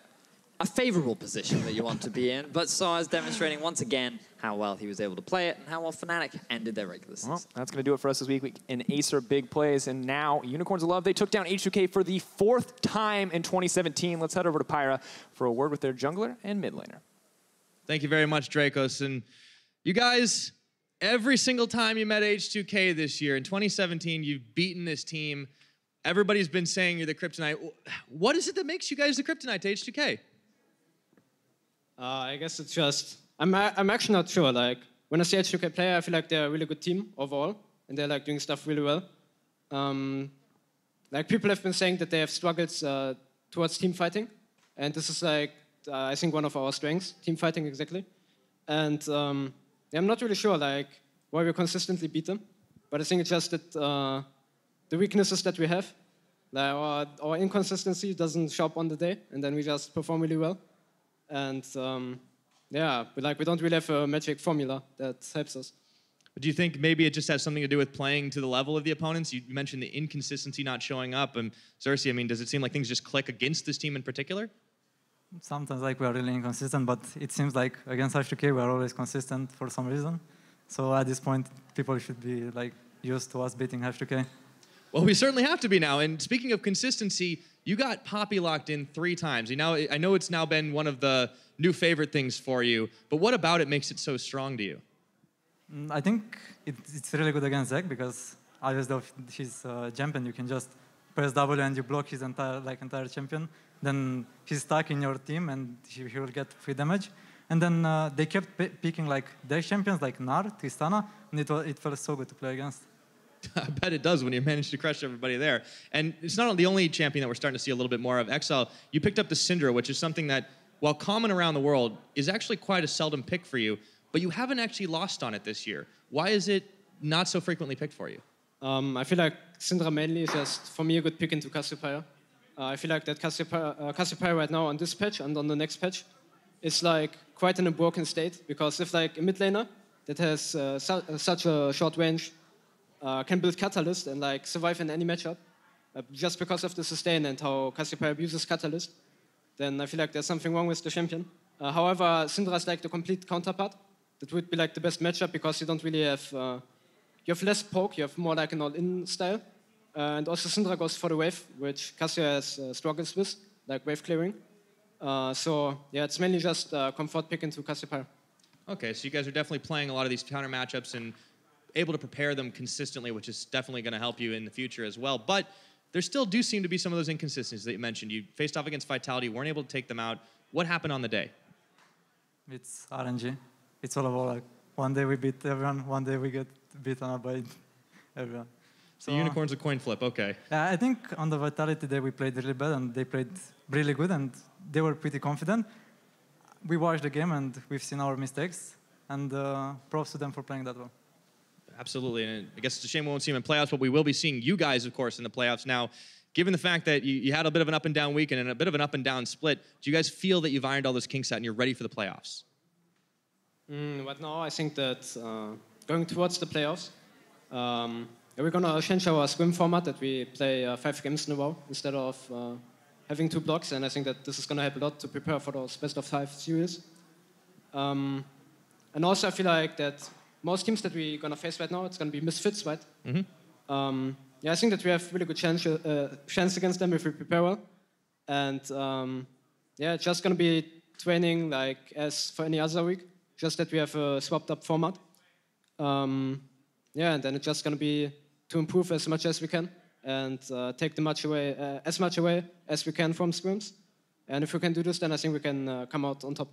favorable position that you want to be in, but Soaz demonstrating once again how well he was able to play it and how well Fnatic ended their regular season. Well, that's going to do it for us this week in Acer Big Plays. And now, Unicorns of Love, they took down H2K for the 4th time in 2017. Let's head over to Pyra for a word with their jungler and mid laner. Thank you very much, Drakos. And you guys, every single time you met H2K this year, in 2017, you've beaten this team. Everybody's been saying you're the kryptonite. What is it that makes you guys the kryptonite to H2K? I guess it's just, I'm actually not sure. Like, when I see H2K play, I feel like they're a really good team overall, and they're like doing stuff really well. Like, people have been saying that they have struggles towards team fighting, and this is like, I think one of our strengths, team fighting exactly. And yeah, I'm not really sure like why we consistently beat them, but I think it's just that the weaknesses that we have, like our inconsistency doesn't show up on the day, and then we just perform really well. And yeah, we don't really have a magic formula that helps us. But do you think maybe it just has something to do with playing to the level of the opponents? You mentioned the inconsistency not showing up. And Xerxe, I mean, does it seem like things just click against this team in particular? Sometimes like we are really inconsistent, but it seems like against H2K we are always consistent for some reason. So at this point, people should be like used to us beating H2K. Well, we certainly have to be now. And speaking of consistency, you got Poppy locked in 3 times. You know, I know it's now been one of the new favorite things for you, but what about it makes it so strong to you? I think it's really good against Zek because obviously if he's champion, you can just press W and you block his entire champion. Then he's stuck in your team and he will get free damage. And then they kept picking like their champions like Gnar, Tristana, and it felt so good to play against. I bet it does when you manage to crush everybody there. And it's not the only champion that we're starting to see a little bit more of. Exileh, you picked up the Syndra, which is something that, while common around the world, is actually quite a seldom pick for you, but you haven't actually lost on it this year. Why is it not so frequently picked for you? I feel like Syndra mainly is just, for me, a good pick into Cassiopeia. I feel like that Cassiopeia right now on this patch and on the next patch is like quite in a broken state, because if like a mid laner that has such a short range can build Catalyst and like survive in any matchup just because of the sustain and how Cassiopeia abuses Catalyst, then I feel like there's something wrong with the champion. However, Syndra is like the complete counterpart. That would be like the best matchup because you don't really have... you have less poke, you have more like an all-in style. And also Syndra goes for the wave, which Cassiopeia has struggles with, like wave clearing. So yeah, it's mainly just comfort pick into Cassiopeia. Okay, so you guys are definitely playing a lot of these counter matchups and able to prepare them consistently, which is definitely going to help you in the future as well. But there still do seem to be some of those inconsistencies that you mentioned. You faced off against Vitality, weren't able to take them out. What happened on the day? It's RNG. It's all about like one day we beat everyone, one day we get beaten up by everyone. So Unicorn's a coin flip, okay. I think on the Vitality day we played really bad and they played really good and they were pretty confident. We watched the game and we've seen our mistakes and props to them for playing that well. Absolutely, and I guess it's a shame we won't see him in playoffs, but we will be seeing you guys, of course, in the playoffs. Now, given the fact that you had a bit of an up and down weekend and a bit of an up and down split, do you guys feel that you've ironed all those kinks out and you're ready for the playoffs? Right now, I think that going towards the playoffs, we're going to change our scrim format that we play 5 games in a row instead of having 2 blocks, and I think that this is going to help a lot to prepare for those best of 5 series. And also, I feel like that most teams that we're going to face right now, it's going to be Misfits, right? Mm-hmm. Yeah, I think that we have really good chance against them if we prepare well. And yeah, it's just going to be training like as for any other week, just that we have a swapped up format. Yeah, and then it's just going to be to improve as much as we can and take as much away as we can from scrims. And if we can do this, then I think we can come out on top.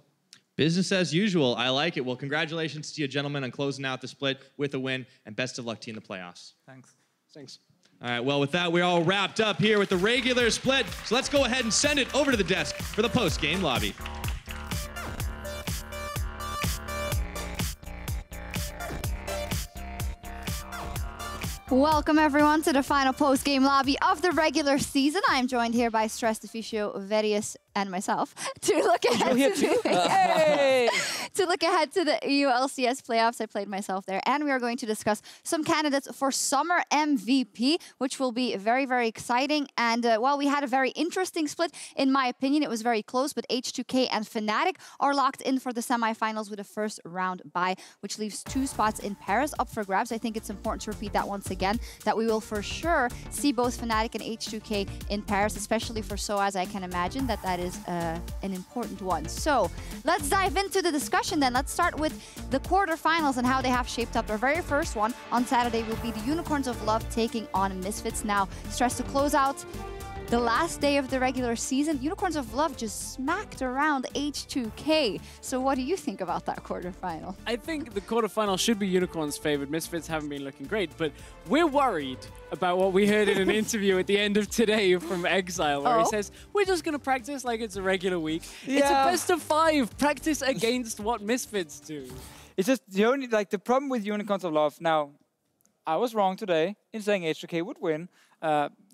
Business as usual. I like it. Well, congratulations to you, gentlemen, on closing out the split with a win, and best of luck to you in the playoffs. Thanks. Thanks. All right, well, with that, we're all wrapped up here with the regular split. So let's go ahead and send it over to the desk for the post-game lobby. Welcome everyone to the final post-game lobby of the regular season. I'm joined here by Sjokz, Deficio, Vedius, and myself to look ahead to look ahead to the UOL LCS playoffs. I played myself there, and we are going to discuss some candidates for Summer MVP, which will be very, very exciting. And while we had a very interesting split, in my opinion, it was very close, but H2K and Fnatic are locked in for the semifinals with a first round bye, which leaves 2 spots in Paris up for grabs. I think it's important to repeat that once again, that we will for sure see both Fnatic and H2K in Paris, especially for SOAS. I can imagine that is an important one. So let's dive into the discussion then. Let's start with the quarterfinals and how they have shaped up. Our very first one on Saturday will be the Unicorns of Love taking on Misfits. Now, stress to close out the last day of the regular season, Unicorns of Love just smacked around H2K. So what do you think about that quarterfinal? I think the quarterfinal should be Unicorns' favored. Misfits haven't been looking great, but we're worried about what we heard in an interview at the end of today from Exileh, where he says, we're just going to practice like it's a regular week. Yeah. It's a best of 5. Practice against what Misfits do. It's just the only, like, the problem with Unicorns of Love. Now, I was wrong today in saying H2K would win.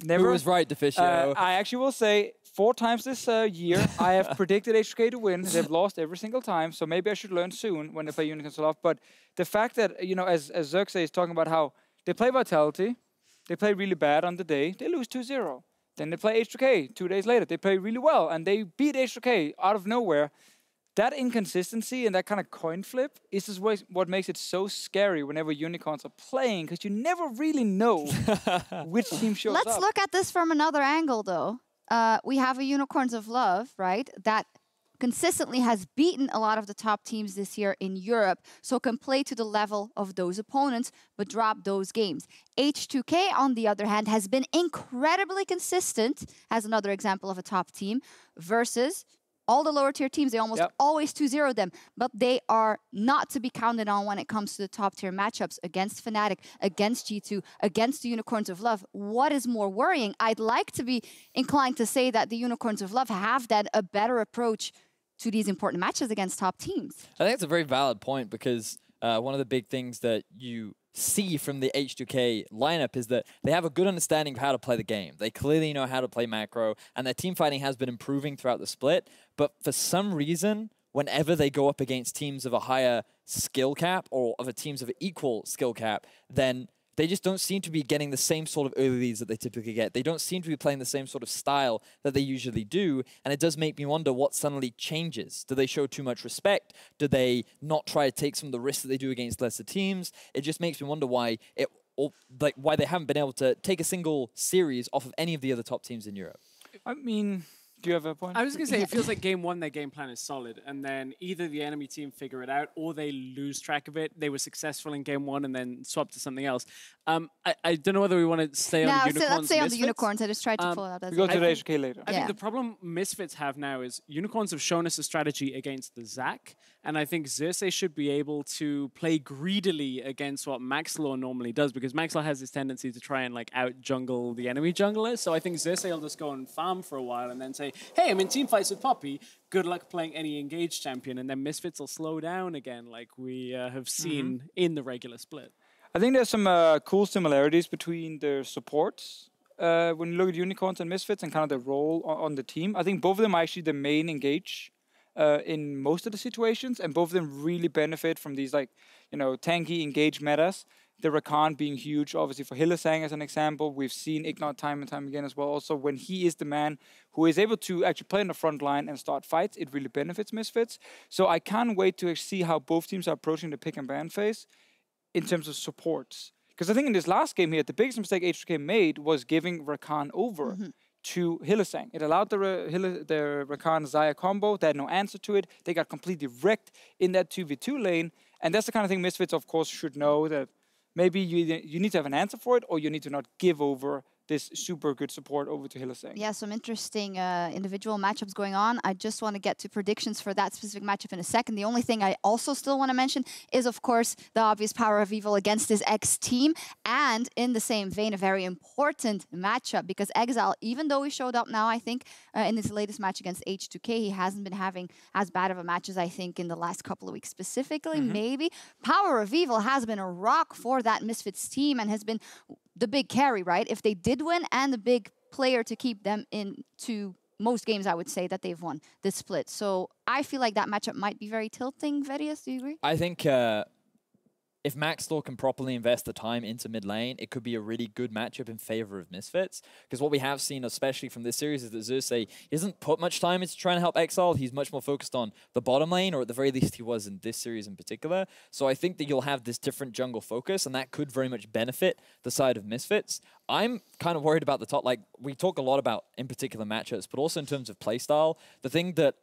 Never. Who was right, Deficio? I actually will say 4 times this year I have predicted H2K to win. They've lost every single time, so maybe I should learn soon when they play Unicorns of Love. But the fact that, you know, as Xerxe is talking about how they play Vitality, they play really bad on the day, they lose 2-0. Then they play H2K 2 days later, they play really well, and they beat H2K out of nowhere. That inconsistency and that kind of coin flip is just what makes it so scary whenever Unicorns are playing, because you never really know which team shows up. Let's look at this from another angle, though. We have a Unicorns of Love, right, that consistently has beaten a lot of the top teams this year in Europe, so can play to the level of those opponents, but drop those games. H2K, on the other hand, has been incredibly consistent, as another example of a top team, versus all the lower tier teams. They almost always 2-0 them, but they are not to be counted on when it comes to the top tier matchups against Fnatic, against G2, against the Unicorns of Love. What is more worrying? I'd like to be inclined to say that the Unicorns of Love have then a better approach to these important matches against top teams. I think it's a very valid point, because one of the big things that you see from the H2K lineup is that they have a good understanding of how to play the game. They clearly know how to play macro, and their team fighting has been improving throughout the split. But for some reason, whenever they go up against teams of a higher skill cap or of a teams of an equal skill cap, then they just don't seem to be getting the same sort of early leads that they typically get. They don't seem to be playing the same sort of style that they usually do. And it does make me wonder what suddenly changes. Do they show too much respect? Do they not try to take some of the risks that they do against lesser teams? It just makes me wonder why why they haven't been able to take a single series off of any of the other top teams in Europe. I mean, do you have a point? I was going to say, it feels like game one, their game plan is solid. And then either the enemy team figure it out or they lose track of it. They were successful in game one and then swap to something else. I don't know whether we want to stay on the Unicorns. Let's stay on the Unicorns. I just tried to pull it out. We go to the H2K later. I think the problem Misfits have now is Unicorns have shown us a strategy against the Zac. And I think Xerxe should be able to play greedily against what Maxlaw normally does, because Maxlaw has this tendency to try and like out-jungle the enemy junglers. So I think Xerxe will just go and farm for a while and then say, hey, I'm in team fights with Poppy. Good luck playing any engaged champion. And then Misfits will slow down again like we have seen in the regular split. I think there's some cool similarities between their supports when you look at Unicorns and Misfits and kind of their role on the team. I think both of them are actually the main engage in most of the situations, and both of them really benefit from these, like, you know, tanky engage metas. The Rakan being huge, obviously, for Hylissang as an example. We've seen Ignite time and time again as well. Also, when he is the man who is able to actually play in the front line and start fights, it really benefits Misfits. So I can't wait to see how both teams are approaching the pick and ban phase in terms of supports. Because I think in this last game here, the biggest mistake H2K made was giving Rakan over to Hylissang. It allowed the Rakan Xayah combo. They had no answer to it. They got completely wrecked in that 2v2 lane. And that's the kind of thing Misfits, of course, should know, that maybe you need to have an answer for it, or you need to not give over this super good support over to Hylissang. Yeah, some interesting individual matchups going on. I just want to get to predictions for that specific matchup in a second. The only thing I also still want to mention is, of course, the obvious power of Evil against his ex-team. And in the same vein, a very important matchup, because Exileh, even though he showed up now, I think, in his latest match against H2K, he hasn't been having as bad of a match as I think in the last couple of weeks specifically, maybe. Power of Evil has been a rock for that Misfits team and has been the big carry, right? If they did win, and the big player to keep them into most games, I would say, that they've won this split. So I feel like that matchup might be very tilting. Vedius, do you agree? I think if Maxlaw can properly invest the time into mid lane, it could be a really good matchup in favor of Misfits. Because what we have seen, especially from this series, is that Xerxe doesn't put much time into trying to help Exileh. He's much more focused on the bottom lane, or at the very least he was in this series in particular. So I think that you'll have this different jungle focus, and that could very much benefit the side of Misfits. I'm kind of worried about the top. Like, we talk a lot about, in particular, matchups, but also in terms of playstyle. The thing that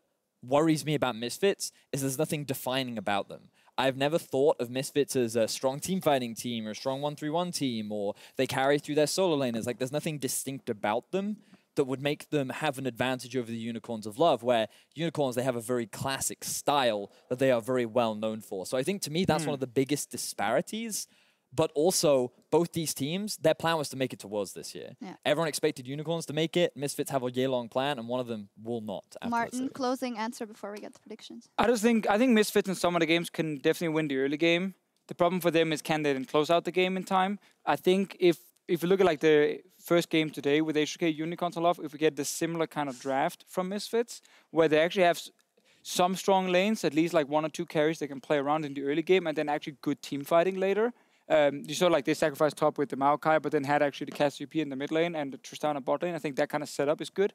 worries me about Misfits is there's nothing defining about them. I've never thought of Misfits as a strong team fighting team or a strong 1-3-1 team, or they carry through their solo laners. Like, there's nothing distinct about them that would make them have an advantage over the Unicorns of Love, where Unicorns, they have a very classic style that they are very well known for. So I think, to me, that's one of the biggest disparities. But also, both these teams, their plan was to make it to Worlds this year. Yeah. Everyone expected Unicorns to make it. Misfits have a year-long plan, and one of them will not. Martin, closing answer before we get to predictions. I think Misfits in some of the games can definitely win the early game. The problem for them is, can they then close out the game in time? I think if you look at like the first game today with H2K Unicorns of Love, if we get the similar kind of draft from Misfits, where they actually have some strong lanes, at least like 1 or 2 carries they can play around in the early game, and then actually good team fighting later. You saw like they sacrificed top with the Maokai, but then had actually the Cassiopeia in the mid lane and the Tristana bot lane. I think that kind of setup is good.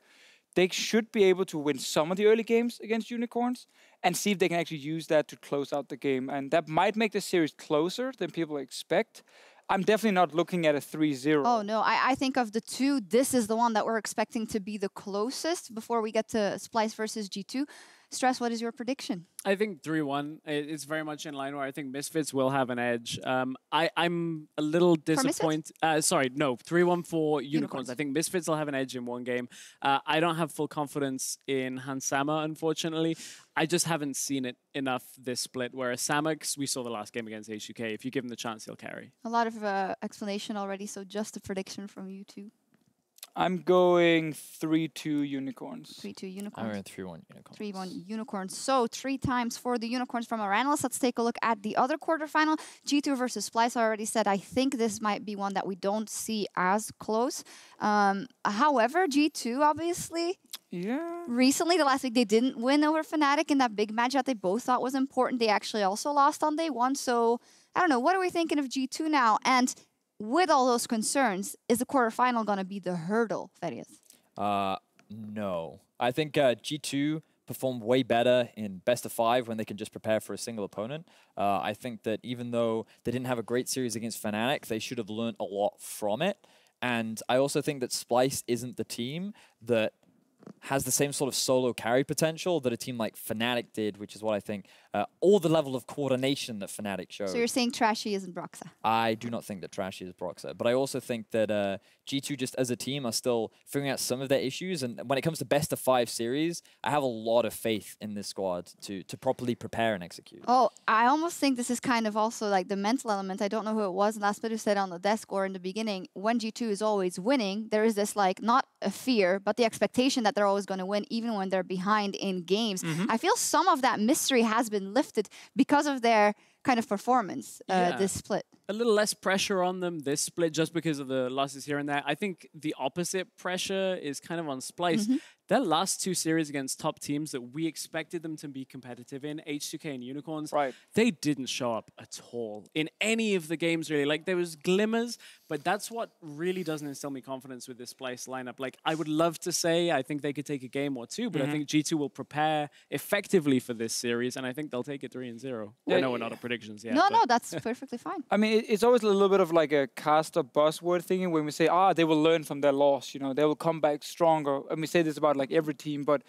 They should be able to win some of the early games against Unicorns and see if they can actually use that to close out the game. And that might make the series closer than people expect. I'm definitely not looking at a 3-0. Oh, no. I think of the two, this is the one that we're expecting to be the closest before we get to Splyce versus G2. Stress, what is your prediction? I think 3-1. It's very much in line where I think Misfits will have an edge. I'm a little disappointed. 3-1 for Unicorns. I think Misfits will have an edge in one game. I don't have full confidence in Hansama, unfortunately. I just haven't seen it enough this split, whereas Samux, we saw the last game against H2K. If you give him the chance, he'll carry. A lot of explanation already, so just a prediction from you two. I'm going 3-2 Unicorns. 3-2 Unicorns. I'm going 3-1 Unicorns. 3-1 Unicorns. So 3 times for the Unicorns from our analysts. Let's take a look at the other quarterfinal. G2 versus Splyce. I already said I think this might be one that we don't see as close. However, G2 obviously Yeah. Recently, the last week, they didn't win over Fnatic in that big match that they both thought was important. They actually also lost on day one. So, I don't know. What are we thinking of G2 now? And with all those concerns, is the quarterfinal going to be the hurdle, Vedius? No. I think G2 performed way better in best of 5 when they can just prepare for a single opponent. I think that even though they didn't have a great series against Fnatic, they should have learned a lot from it. And I also think that Splyce isn't the team that has the same sort of solo carry potential that a team like Fnatic did, which is what I think, all the level of coordination that Fnatic showed. So you're saying Trashy isn't Broxa? I do not think that Trashy is Broxa, but I also think that G2 just as a team are still figuring out some of their issues, and when it comes to best of 5 series, I have a lot of faith in this squad to properly prepare and execute. Oh, I almost think this is kind of also like the mental element. I don't know who it was last bit who said on the desk or in the beginning, when G2 is always winning, there is this like, not a fear, but the expectation that they're always going to win even when they're behind in games. I feel some of that mystery has been lifted because of their kind of performance this split. A little less pressure on them this split just because of the losses here and there. I think the opposite pressure is kind of on Splyce. Their last 2 series against top teams that we expected them to be competitive in, H2K and Unicorns, they didn't show up at all in any of the games, really. Like, there was glimmers, but that's what really doesn't instill me confidence with this Splyce lineup. Like, I would love to say I think they could take a game or 2, but I think G2 will prepare effectively for this series, and I think they'll take it 3-0. I know we're not at predictions yet. No, that's perfectly fine. I mean, it's always a little bit of like a caster buzzword thing when we say, they will learn from their loss, you know, they will come back stronger. And we say this about like every team, but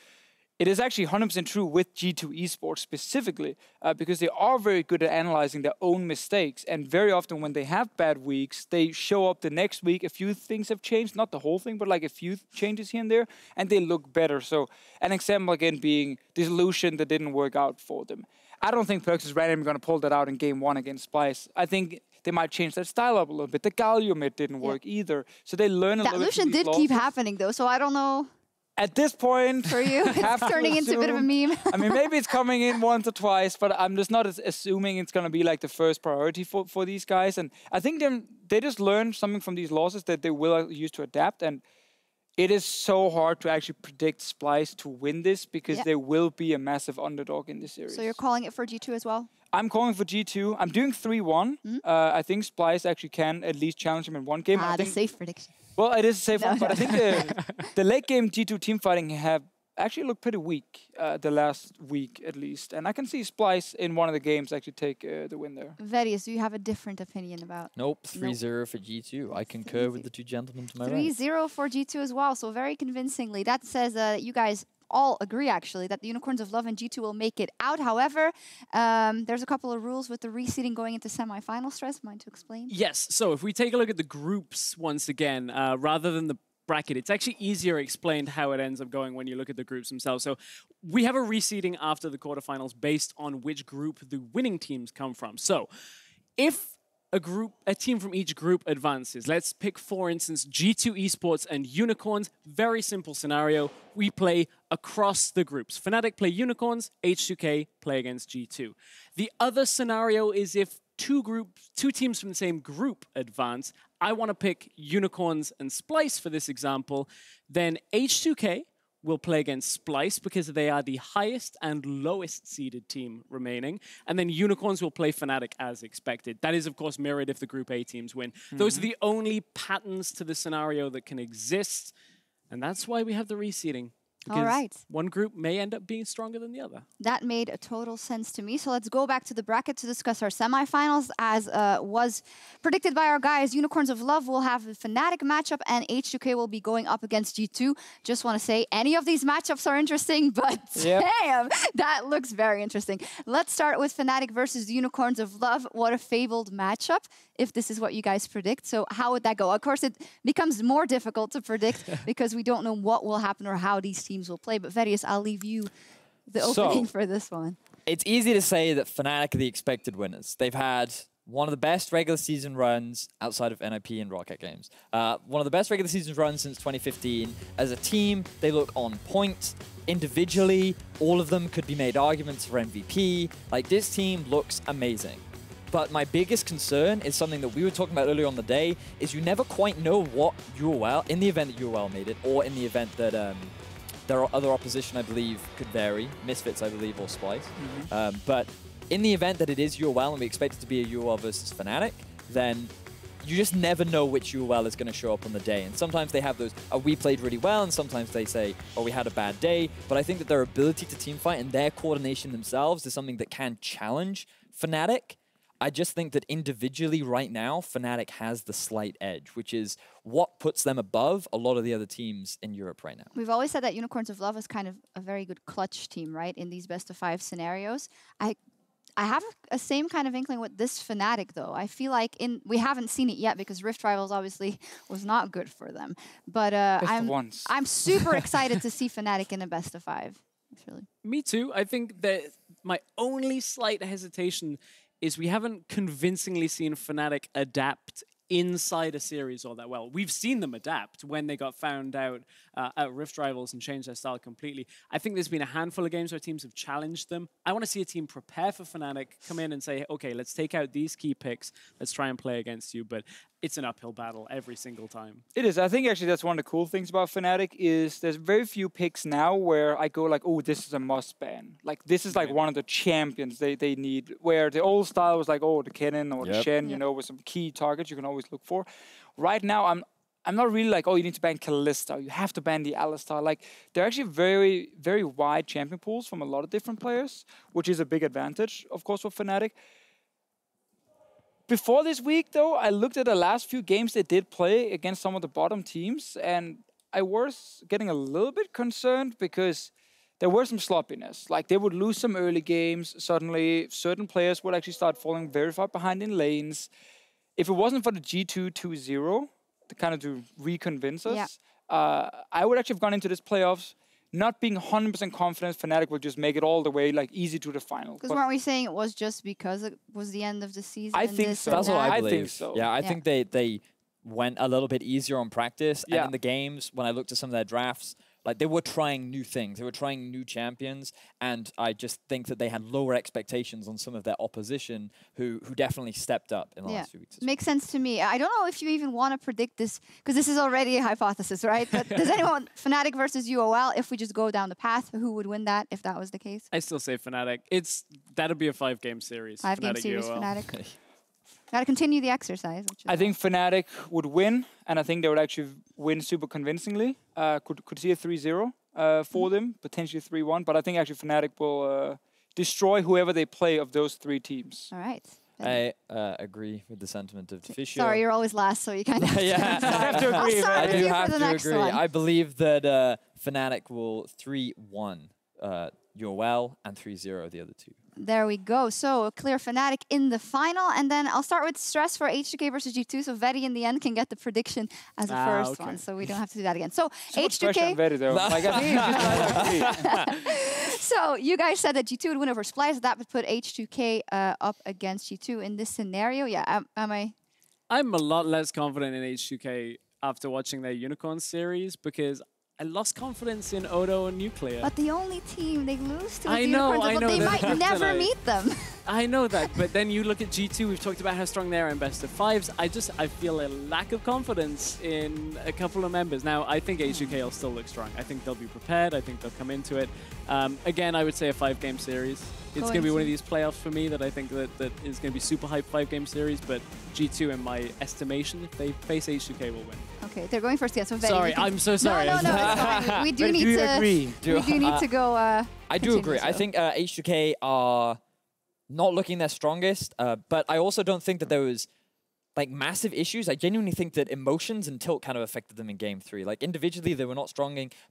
it is actually 100% true with G2 Esports specifically, because they are very good at analyzing their own mistakes. And very often when they have bad weeks, they show up the next week, a few things have changed, not the whole thing, but like a few changes here and there, and they look better. So an example again being Dissolution that didn't work out for them. I don't think Perkz is randomly going to pull that out in game 1 against Splyce. I think they might change their style up a little bit. The Galio mid didn't work either. So they learn a little bit. That Lucian did keep happening though, so I don't know. At this point, for you, it's turning into a bit of a meme. I mean, maybe it's coming in once or twice, but I'm just not assuming it's going to be like the first priority for these guys. And I think they just learn something from these losses that they will use to adapt. And it is so hard to actually predict Splyce to win this because they will be a massive underdog in this series. So you're calling it for G2 as well? I'm calling for G2. I'm doing 3-1. I think Splyce actually can at least challenge him in one game. The safe prediction. Well, it is a safe one, but I think the late game G2 team fighting have actually looked pretty weak the last week at least. And I can see Splyce in one of the games actually take the win there. Vedius, do you have a different opinion about? Nope, 3-0 for G2. I concur with the 2 gentlemen to my right. 3-0 for G2 as well, so very convincingly. That says you guys all agree, actually, that the Unicorns of Love and G2 will make it out. However, there's a couple of rules with the reseeding going into semi-final. Stress, mind to explain? Yes, so if we take a look at the groups once again, rather than the bracket, it's actually easier explained how it ends up going when you look at the groups themselves. So we have a reseeding after the quarterfinals based on which group the winning teams come from. So if a team from each group advances. Let's pick, for instance, G2 Esports and Unicorns. Very simple scenario. We play across the groups. Fnatic play Unicorns, H2K play against G2. The other scenario is if two teams from the same group advance. I want to pick Unicorns and Splyce for this example. Then H2K will play against Splyce because they are the highest and lowest seeded team remaining. And then Unicorns will play Fnatic as expected. That is, of course, mirrored if the Group A teams win. Those are the only patterns to the scenario that can exist. And that's why we have the reseeding. Because one group may end up being stronger than the other. That made a total sense to me. So let's go back to the bracket to discuss our semifinals. As was predicted by our guys, Unicorns of Love will have the Fnatic matchup and H2K will be going up against G2. Just want to say any of these matchups are interesting, but damn, that looks very interesting. Let's start with Fnatic versus the Unicorns of Love. What a fabled matchup, if this is what you guys predict. So how would that go? Of course, it becomes more difficult to predict because we don't know what will happen or how these teams will play. But Vedius, I'll leave you the opening for this one. It's easy to say that Fnatic are the expected winners. They've had one of the best regular season runs outside of NIP and Rocket Games. One of the best regular season runs since 2015. As a team, they look on point. Individually, all of them could be made arguments for MVP. Like, this team looks amazing. But my biggest concern is something that we were talking about earlier on the day, is you never quite know what UOL, in the event that UOL made it, or in the event that Their other opposition, I believe, could vary. Misfits, I believe, or Splice. But in the event that it is UOL and we expect it to be a UOL versus Fnatic, then you just never know which UOL is going to show up on the day. And sometimes they have those, oh, we played really well, and sometimes they say, oh, we had a bad day. But I think that their ability to teamfight and their coordination themselves is something that can challenge Fnatic. I just think that individually right now, Fnatic has the slight edge, which is what puts them above a lot of the other teams in Europe right now. We've always said that Unicorns of Love is kind of a very good clutch team, right? In these best-of-5 scenarios. I have a same kind of inkling with this Fnatic, though. I feel like we haven't seen it yet because Rift Rivals obviously was not good for them. But I'm super excited to see Fnatic in a best-of-5. Really. Me too. I think that my only slight hesitation is we haven't convincingly seen Fnatic adapt inside a series all that well. We've seen them adapt when they got found out at Rift Rivals and changed their style completely. I think there's been a handful of games where teams have challenged them. I want to see a team prepare for Fnatic, come in and say, okay, let's take out these key picks, let's try and play against you, but it's an uphill battle every single time. It is. I think actually that's one of the cool things about Fnatic is there's very few picks now where I go like, oh, this is a must ban. Like this is like one of the champions they need, where the old style was like, oh, the Kennen or the Shen, you know, with some key targets you can always look for. Right now, I'm not really like, oh, you need to ban Kalista, you have to ban the Alistar. Like, they're actually very, very wide champion pools from a lot of different players, which is a big advantage, of course, for Fnatic. Before this week, though, I looked at the last few games they did play against some of the bottom teams, and I was getting a little bit concerned because there were some sloppiness. Like, they would lose some early games. Suddenly, certain players would actually start falling very far behind in lanes. If it wasn't for the G2 2-0, to kind of to reconvince us, I would actually have gone into this playoffs not being 100% confident Fnatic will just make it all the way like easy to the final. Because weren't we saying it was just because it was the end of the season? I think so. That's what I believe. think so. Yeah, I think they went a little bit easier on practice. And in the games, when I looked at some of their drafts, like they were trying new things. They were trying new champions. And I just think that they had lower expectations on some of their opposition who definitely stepped up in the last few weeks. Makes sense to me. I don't know if you even want to predict this, because this is already a hypothesis, right? But does anyone, Fnatic versus UOL, if we just go down the path, who would win that if that was the case? I still say Fnatic. That'll be a 5-game series. 5-game series, Fnatic. Gotta continue the exercise. I think Fnatic would win, and I think they would actually win super convincingly. Could see a 3-0 for them, potentially 3-1, but I think actually Fnatic will destroy whoever they play of those three teams. All right. I agree with the sentiment of Deficio. Sorry, you're always last, so you kind of have to, have to agree. I do have to agree. One. I believe that Fnatic will 3-1 UOL and 3-0 the other two. There we go. So a clear Fnatic in the final. And then I'll start with stress for H2K versus G2. So Vedi in the end can get the prediction as the first one. So we don't have to do that again. So H2K. Vedi, though. So you guys said that G2 would win over Splice. That would put H2K up against G2 in this scenario. Yeah, am I? I'm a lot less confident in H2K after watching their Unicorn series because I lost confidence in Odo and Nuclear. But the only team they lose to I is know, Unicorns, but they might never meet them. I know that, but then you look at G2, we've talked about how strong they are in best of fives. I feel a lack of confidence in a couple of members. Now, I think H2K will still look strong. I think they'll be prepared. I think they'll come into it. Again, I would say a 5-game series. It's going to be one of these playoffs for me that I think that is going to be super hype 5-game series, but G2, in my estimation, if they face H2K, will win. Okay, they're going first. Yeah, so sorry, I'm so sorry. No, it's fine. We do need to go. I do agree. I think H2K are not looking their strongest, but I also don't think that there was like massive issues. I genuinely think that emotions and tilt kind of affected them in Game 3. Like individually, they were not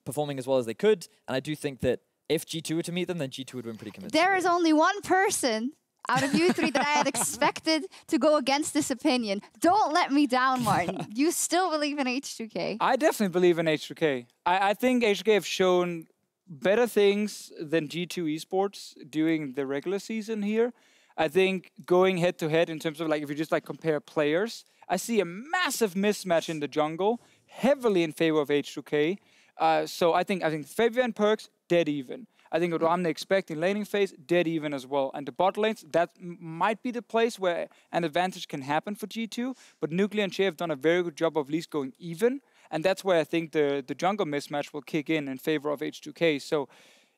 performing as well as they could, and I do think that if G2 were to meet them, then G2 would win pretty convincingly. There is only one person out of you three that I had expected to go against this opinion. Don't let me down, Martin. You still believe in H2K? I definitely believe in H2K. I think H2K have shown better things than G2 Esports during the regular season here. I think going head-to-head in terms of like if you just like compare players, I see a massive mismatch in the jungle, heavily in favor of H2K. So I think Febiven Perks, dead even. I think Odoamne expecting laning phase, dead even as well. And the bot lanes, that might be the place where an advantage can happen for G2. But Nuclear and Chei have done a very good job of at least going even. And that's where I think the jungle mismatch will kick in favor of H2K. So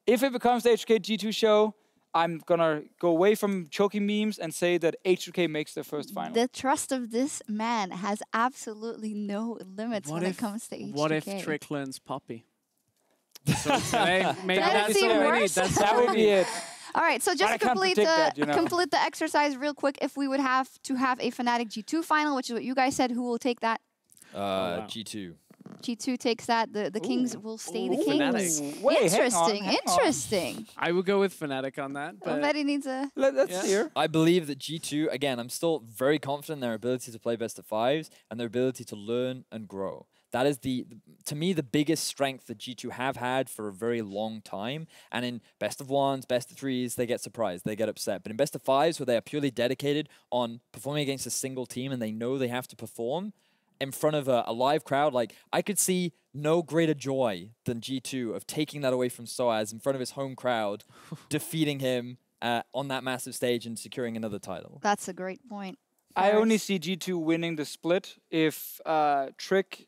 if it becomes the H2K G2 show, I'm going to go away from choking memes and say that H2K makes their first final. The trust of this man has absolutely no limits when it comes to H2K. What if Trick learns Poppy? So maybe That that's all we need. worse? That would be it. All right, so just to complete the exercise real quick, if we would have to have a Fnatic G2 final, which is what you guys said, who will take that? G2. G2 takes that. The Kings will stay the Kings. Wait, interesting. I would go with Fnatic on that. But Betty needs a... Let's hear. I believe that G2, again, I'm still very confident in their ability to play best of fives and their ability to learn and grow. That is, to me, the biggest strength that G2 have had for a very long time. And in best of ones, best of threes, they get surprised, they get upset. But in best of fives, where they are purely dedicated on performing against a single team and they know they have to perform in front of a live crowd, like, I could see no greater joy than G2 of taking that away from Soaz in front of his home crowd, defeating him on that massive stage and securing another title. That's a great point. I only see G2 winning the split if Trick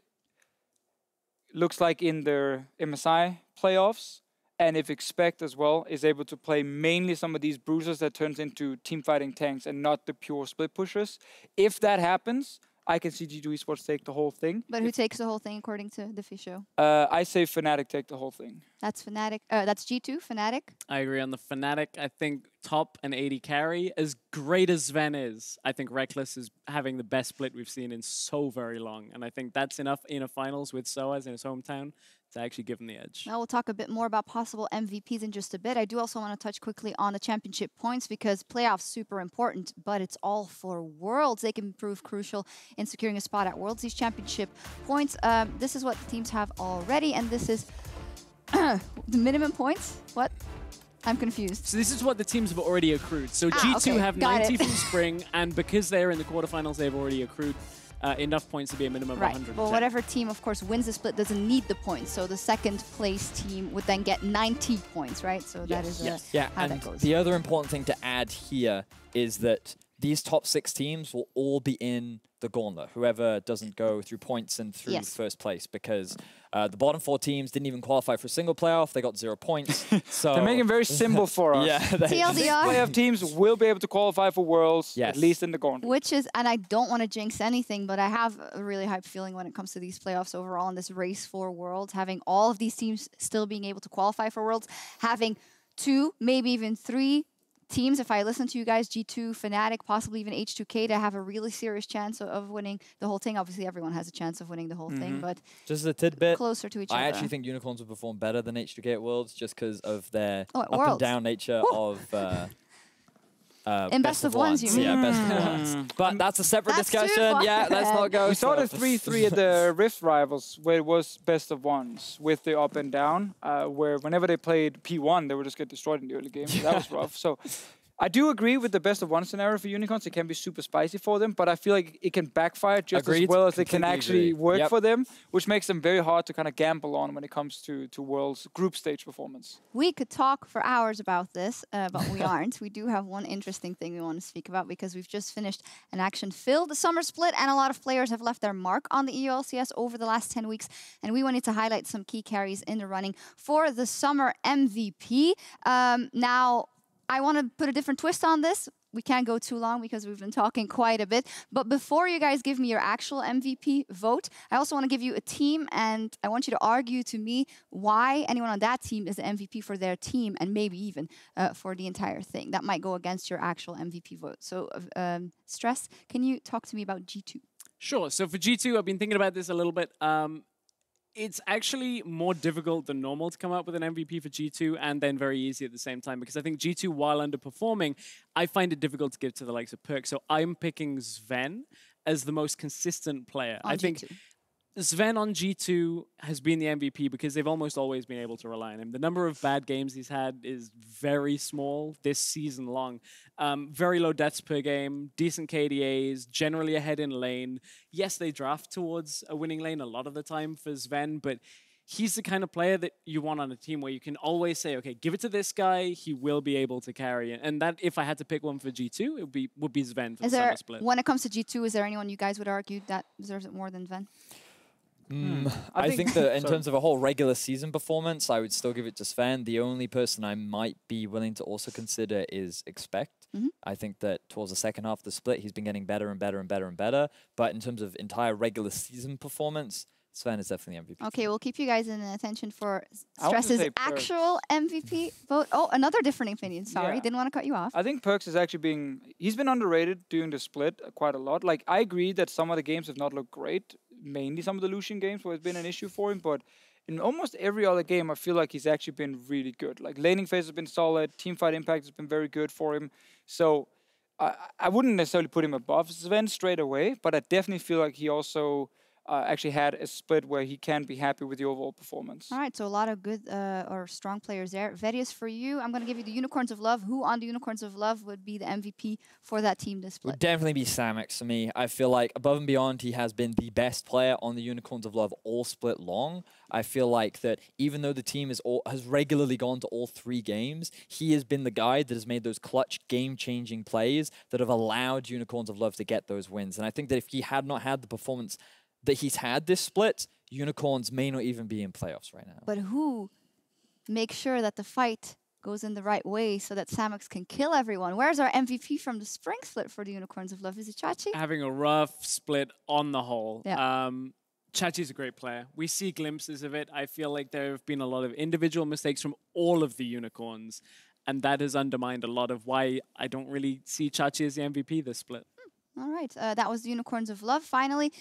looks like in their MSI playoffs, and if Expect as well is able to play mainly some of these bruisers that turns into team fighting tanks and not the pure split pushers. If that happens, I can see G2 Esports take the whole thing. But who takes the whole thing according to Deficio? I say Fnatic take the whole thing. That's Fnatic. That's G2, Fnatic. I agree on the Fnatic. I think top and AD carry, as great as Sven is, I think Reckless is having the best split we've seen in so very long. And I think that's enough in a finals with Soaz in his hometown to actually give him the edge. Now we'll talk a bit more about possible MVPs in just a bit. I do also want to touch quickly on the championship points because playoffs super important, but it's all for Worlds. They can prove crucial in securing a spot at Worlds. These championship points, this is what the teams have already, and this is the minimum points. What? I'm confused. So this is what the teams have already accrued. So G2 have 90 from Spring, and because they're in the quarterfinals, they've already accrued enough points to be a minimum of 100. Well, whatever team, of course, wins the split doesn't need the points. So the second place team would then get 90 points, right? So that is how that goes. The other important thing to add here is that these top 6 teams will all be in the gauntlet, whoever doesn't go through points and through first place, because the bottom 4 teams didn't even qualify for a single playoff. They got 0 points. So they're making it very simple for us. TLDR. Playoff teams will be able to qualify for Worlds, at least in the gauntlet. Which is, and I don't want to jinx anything, but I have a really hype feeling when it comes to these playoffs overall in this race for Worlds, having all of these teams still being able to qualify for Worlds, having 2, maybe even 3 teams, if I listen to you guys, G2, Fnatic, possibly even H2K, to have a really serious chance of winning the whole thing. Obviously, everyone has a chance of winning the whole thing, but just a tidbit, closer to each other. I actually think Unicorns will perform better than H2K at Worlds just because of their up Worlds. and down nature of in best of ones, you mean? Yeah, best of ones. But that's a separate discussion. Yeah, let's not go. We saw the 3-3 at the Rift Rivals, where it was best of ones with the up and down, where whenever they played P1, they would just get destroyed in the early game. That was rough. So I do agree with the best of one scenario for Unicorns. It can be super spicy for them, but I feel like it can backfire just as well as it can actually work for them, which makes them very hard to kind of gamble on when it comes to World's group stage performance. We could talk for hours about this, but we aren't. We do have one interesting thing we want to speak about because we've just finished an action-filled summer split, and a lot of players have left their mark on the LCS over the last 10 weeks, and we wanted to highlight some key carries in the running for the summer MVP. Now, I want to put a different twist on this. We can't go too long because we've been talking quite a bit. But before you guys give me your actual MVP vote, I also want to give you a team, and I want you to argue to me why anyone on that team is the MVP for their team, and maybe even for the entire thing. That might go against your actual MVP vote. So, Stress, can you talk to me about G2? Sure. So for G2, I've been thinking about this a little bit. It's actually more difficult than normal to come up with an MVP for G2 and then very easy at the same time because I think G2, while underperforming, I find it difficult to give to the likes of Perk. So I'm picking Sven as the most consistent player. I think G2. Sven on G2 has been the MVP because they've almost always been able to rely on him. The number of bad games he's had is very small this season long. Very low deaths per game, decent KDAs, generally ahead in lane. Yes, they draft towards a winning lane a lot of the time for Sven, but he's the kind of player that you want on a team where you can always say, okay, give it to this guy, he will be able to carry it. And that, if I had to pick one for G2, it would be Sven for the summer split. When it comes to G2, is there anyone you guys would argue that deserves it more than Sven? I think that in terms of a whole regular season performance, I would still give it to Sven. The only person I might be willing to also consider is Expect. I think that towards the second half of the split, he's been getting better and better and better and better. But in terms of entire regular season performance, Sven is definitely MVP. Okay, we'll keep you guys in attention for Stress's actual MVP vote. Oh, another different opinion. Sorry, didn't want to cut you off. I think Perks is actually he's been underrated during the split quite a lot. Like, I agree that some of the games have not looked great, mainly some of the Lucian games where it's been an issue for him, but in almost every other game, I feel like he's actually been really good. Like, laning phase has been solid, teamfight impact has been very good for him. So I wouldn't necessarily put him above Sven straight away, but I definitely feel like he also actually had a split where he can be happy with the overall performance. All right, so a lot of good or strong players there. Vedius, for you, I'm going to give you the Unicorns of Love. Who on the Unicorns of Love would be the MVP for that team this split? Would definitely be Samux for me. I feel like above and beyond, he has been the best player on the Unicorns of Love all split long. I feel like that even though the team has regularly gone to all 3 games, he has been the guy that has made those clutch game-changing plays that have allowed Unicorns of Love to get those wins. And I think that if he had not had the performance that he's had this split, Unicorns may not even be in playoffs right now. But who makes sure that the fight goes in the right way so that Samux can kill everyone? Where's our MVP from the spring split for the Unicorns of Love? Is it Vizicsacsi? Having a rough split on the whole. Yeah. Chachi's a great player. We see glimpses of it. I feel like there have been a lot of individual mistakes from all of the Unicorns, and that has undermined a lot of why I don't really see Chachi as the MVP this split. All right, that was the Unicorns of Love. Finally,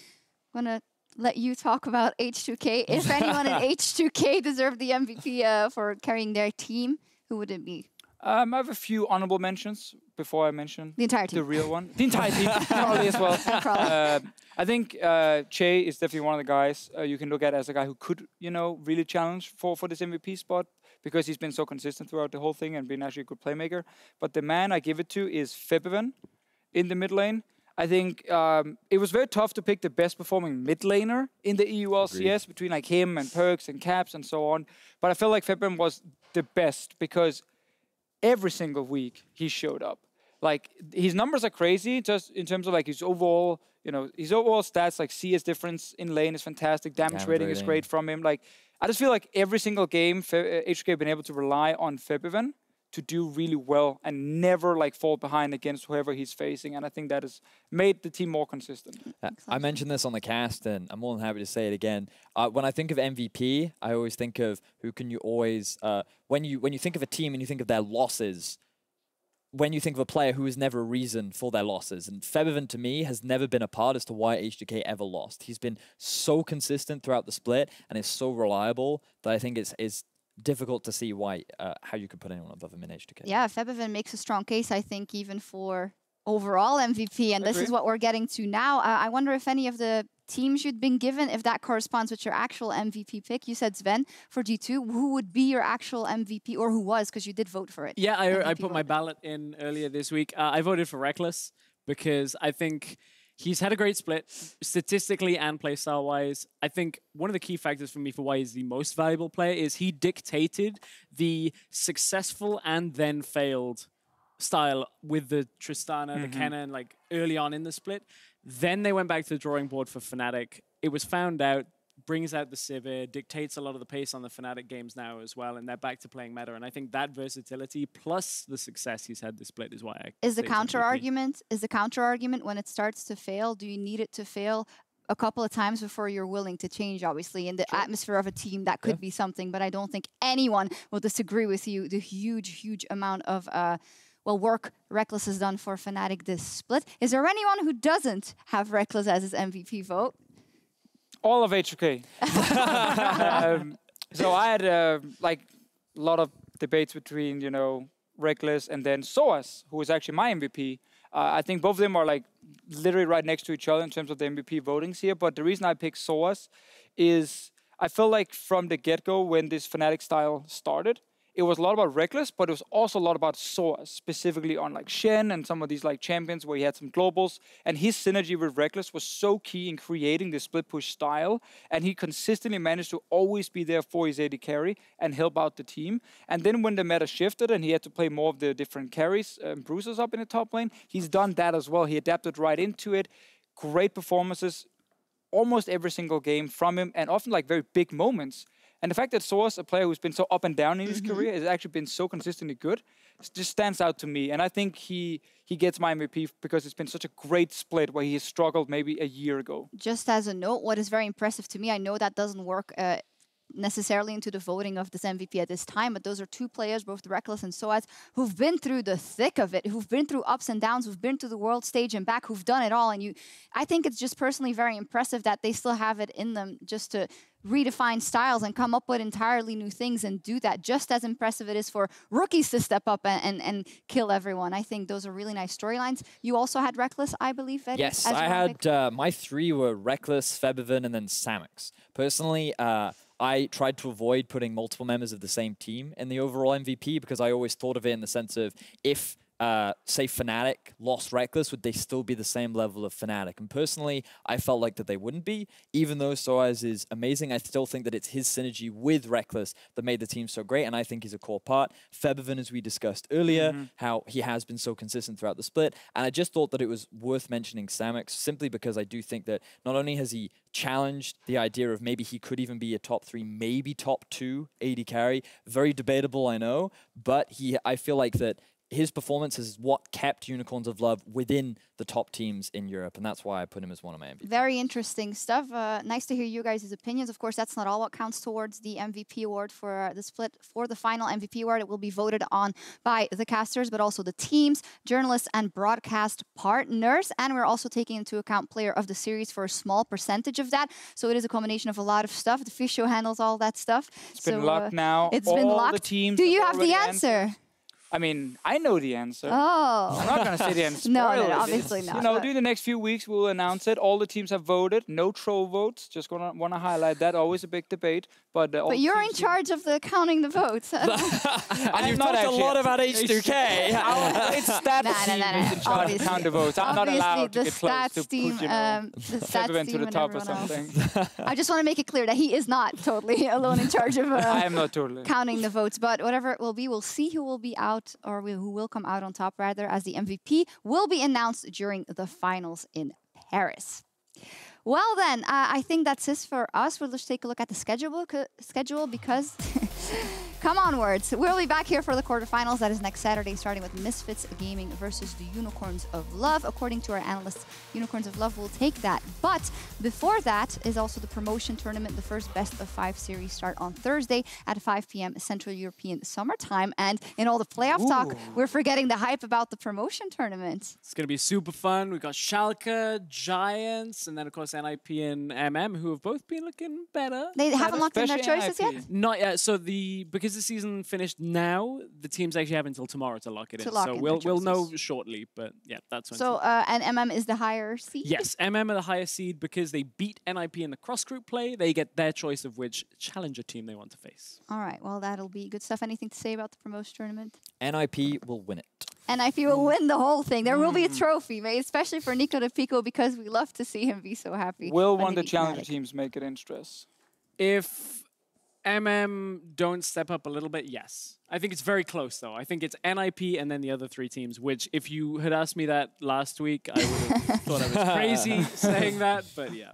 I'm going to let you talk about H2K. If anyone in H2K deserved the MVP for carrying their team, who would it be? I have a few honorable mentions before I mention the entire team. The real one. The entire team, probably as well. No problem. I think Chei is definitely one of the guys you can look at as a guy who could, really challenge for this MVP spot because he's been so consistent throughout the whole thing and been actually a good playmaker. But the man I give it to is Febiven in the mid lane. I think it was very tough to pick the best performing mid laner in the EU LCS between like him and Perks and Caps and so on. But I felt like Febiven was the best because every single week he showed up. Like, his numbers are crazy just in terms of like his overall, his overall stats, like CS difference in lane is fantastic. Damage rating is great from him. Like, I just feel like every single game H2K have been able to rely on Febiven to do really well and never like fall behind against whoever he's facing. And I think that has made the team more consistent. I mentioned this on the cast and I'm more than happy to say it again. When I think of MVP, I always think of who can you always, when you think of a team and you think of their losses, when you think of a player who is never a reason for their losses. And Febiven, to me, has never been a part as to why H2K ever lost. He's been so consistent throughout the split and is so reliable that I think it's difficult to see why how you could put anyone above him in H2K. Yeah, Febiven makes a strong case, I think, even for overall MVP, and this is what we're getting to now. I wonder if any of the teams you'd been given, if that corresponds with your actual MVP pick. You said Sven for G2. Who would be your actual MVP, or who was, because you did vote for it? Yeah, I put my ballot in earlier this week. I voted for Reckless because I think he's had a great split, statistically and playstyle-wise. I think one of the key factors for me for why he's the most valuable player is he dictated the successful and then failed style with the Tristana, the Kennen, like early on in the split. Then they went back to the drawing board for Fnatic. It was found out, brings out the Sivir, dictates a lot of the pace on the Fnatic games now as well, and they're back to playing meta. And I think that versatility plus the success he's had this split is why I Is the counter argument when it starts to fail, do you need it to fail a couple of times before you're willing to change? Obviously, in the atmosphere of a team, that could be something, but I don't think anyone will disagree with you. The huge amount of work Reckless has done for Fnatic this split. Is there anyone who doesn't have Reckless as his MVP vote? All of H2K. So I had like a lot of debates between, Reckless and then Soas, who is actually my MVP. I think both of them are like literally right next to each other in terms of the MVP votings here. But the reason I picked Soas is I felt like from the get-go when this Fnatic style started, it was a lot about Reckless, but it was also a lot about Soas, specifically on like Shen and some of these like champions where he had some globals. And his synergy with Reckless was so key in creating the split push style. And he consistently managed to always be there for his AD carry and help out the team. And then when the meta shifted and he had to play more of the different carries and bruisers up in the top lane, he's done that as well. He adapted right into it. Great performances. almost every single game from him, and often like very big moments. And the fact that Source, a player who's been so up and down in his career, has actually been so consistently good, just stands out to me. And I think he gets my MVP because it's been such a great split where he has struggled maybe a year ago. Just as a note, what is very impressive to me, I know that doesn't work necessarily into the voting of this MVP at this time, but those are two players, both Reckless and Soaz, who've been through the thick of it, who've been through ups and downs, who've been to the world stage and back, who've done it all. And I think it's just personally very impressive that they still have it in them just to redefine styles and come up with entirely new things and do that. Just as impressive it is for rookies to step up and kill everyone. I think those are really nice storylines. You also had Reckless, I believe, Vedius? Yes, I had my three were Reckless, Febiven, and then Samux. Personally, I tried to avoid putting multiple members of the same team in the overall MVP because I always thought of it in the sense of if say Fnatic lost Reckless, would they still be the same level of Fnatic? And personally, I felt like that they wouldn't be. Even though Soaz is amazing, I still think that it's his synergy with Reckless that made the team so great, and I think he's a core part. Febiven, as we discussed earlier, how he has been so consistent throughout the split, and I just thought that it was worth mentioning Samux simply because I do think that not only has he challenged the idea of maybe he could even be a top 3, maybe top 2 AD carry, very debatable, I know, but I feel like that his performance is what kept Unicorns of Love within the top teams in Europe, and that's why I put him as one of my MVPs. Very interesting stuff. Nice to hear you guys' opinions. Of course, that's not all what counts towards the MVP award for the split. For the final MVP award, it will be voted on by the casters, but also the teams, journalists, and broadcast partners. And we're also taking into account player of the series for a small percentage of that. So it is a combination of a lot of stuff. Deficio handles all that stuff. It's been locked now. It's been locked. The teams Do you have the answer? I mean, I know the answer. Oh. I'm not going to sit here and spoil No, it. obviously not. You know, during the next few weeks, we'll announce it. All the teams have voted. No troll votes. Just want to highlight that. Always a big debate. But you're in charge of the counting the votes. And you've talked a lot about H2K. It's stats team who's in charge of count the votes. I'm not allowed to get close to push, the stats team to the top or something. I just want to make it clear that he is not totally alone in charge of I am not totally counting the votes. But whatever it will be, we'll see who will be out, or who will come out on top, rather, as the MVP will be announced during the finals in Paris. Well then, I think that's it for us. We'll just take a look at the schedule because come onwards. We'll be back here for the quarterfinals. That is next Saturday, starting with Misfits Gaming versus the Unicorns of Love. According to our analysts, Unicorns of Love will take that. But before that is also the promotion tournament. The first best of 5 series start on Thursday at 5 p.m. Central European Summertime. And in all the playoff talk, we're forgetting the hype about the promotion tournament. It's going to be super fun. We've got Schalke, Giants, and then, of course, NIP and MM, who have both been looking better. They haven't locked in their choices yet? Not yet. So because the season finished now, the teams actually have until tomorrow to lock it in. So we'll know shortly, but yeah, that's when. So and MM is the higher seed? Yes, MM are the higher seed because they beat NIP in the cross-group play. They get their choice of which challenger team they want to face. All right, well, that'll be good stuff. Anything to say about the promotion tournament? NIP will win it. NIP will win the whole thing. There will be a trophy made, especially for Nico de Pico, because we love to see him be so happy. Will one of the challenger teams make it in stress? If MM don't step up a little bit, yes. I think it's very close, though. I think it's NIP and then the other 3 teams, which if you had asked me that last week, I would have thought I was crazy saying that, but yeah.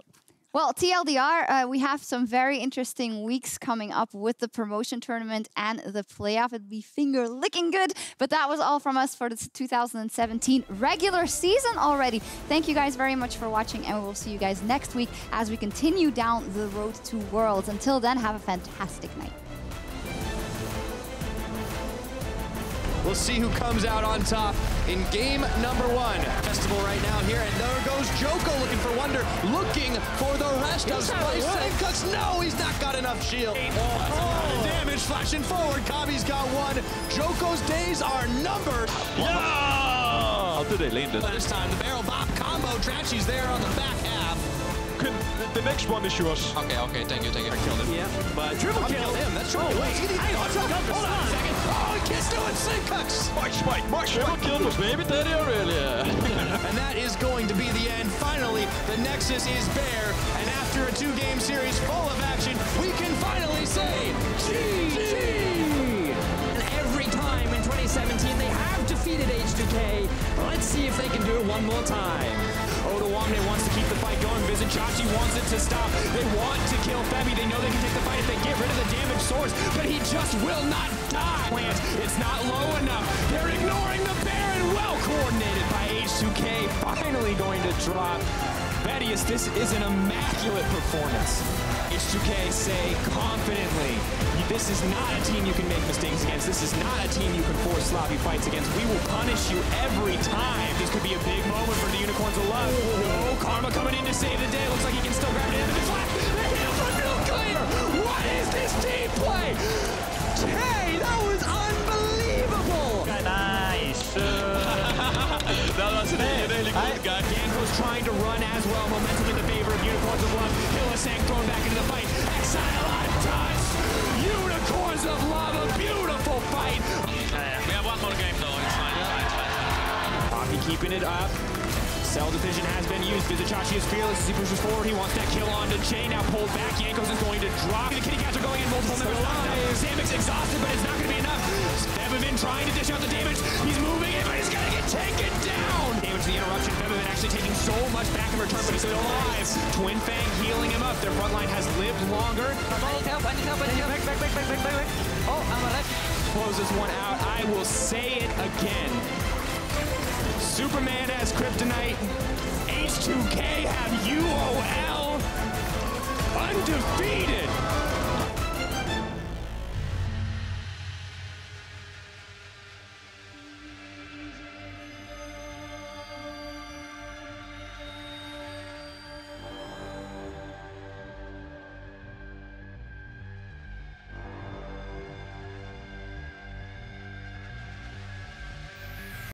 Well, TLDR, we have some very interesting weeks coming up with the promotion tournament and the playoff. It'll be finger-licking good, but that was all from us for the 2017 regular season already. Thank you guys very much for watching, and we will see you guys next week as we continue down the road to Worlds. Until then, have a fantastic night. We'll see who comes out on top in game number 1. Festival right now here, and there goes Joko looking for Wonder, looking for the rest of Splice. Syndra, no, he's not got enough shield. Damage flashing forward. Kabi's got 1. Joko's days are numbered. How do they lane this? This time, the barrel bop combo. Trashy's there on the back half. The next one is yours. Okay, thank you. I killed him. Yeah, but triple kill him. That's true. Wait, hang on a second. Oh, he can't do it. Syndra. Triple kill was maybe daddy already. And that is going to be the end. Finally, the Nexus is bare, and after a 2-game series full of action, we can finally say GG. And every time in 2017 they have defeated H2K. Let's see if they can do it one more time. Odoamne wants to keep the fight going. Vizicsacsi wants it to stop. They want to kill Febi. They know they can take the fight if they get rid of the damage source, but he just will not die. It's not low enough. They're ignoring the Baron. Well coordinated by H2K. Finally going to drop. Vedius, this is an immaculate performance. H2K say confidently, this is not a team you can make mistakes against. This is not a team you can force sloppy fights against. We will punish you every time. This could be a big moment for the Unicorns of Love. Oh, Karma coming in to save the day. Looks like he can still grab it into the flat. The heal from Nuclear. What is this team play? Chei, that was unbelievable. Nice. That was really good, guy. Jankos trying to run as well. Momentum in the favor of Unicorns of Love. Hylissang thrown back into the fight. Exileh untouched. Unicorns of Love, a beautiful fight. We have one more game though. It's fine. Poppy keeping it up. Cell division has been used. Vizicsacsi is fearless as he pushes forward. He wants that kill onto Chei. Now pulled back. Jankos is going to drop. The kitty cats are going in. Multiple members alive. Samux exhausted, but it's not going to be enough. Febiven trying to dish out the damage. He's moving it, but he's going to get taken down. Damage the interruption. Febiven actually taking so much back in return, but he's still alive. Twin Fang healing him up. Their front line has lived longer. I need help. Back. Oh, I'm alive. Closes one out. I will say it again. Superman has kryptonite. H2K have UOL. Undefeated.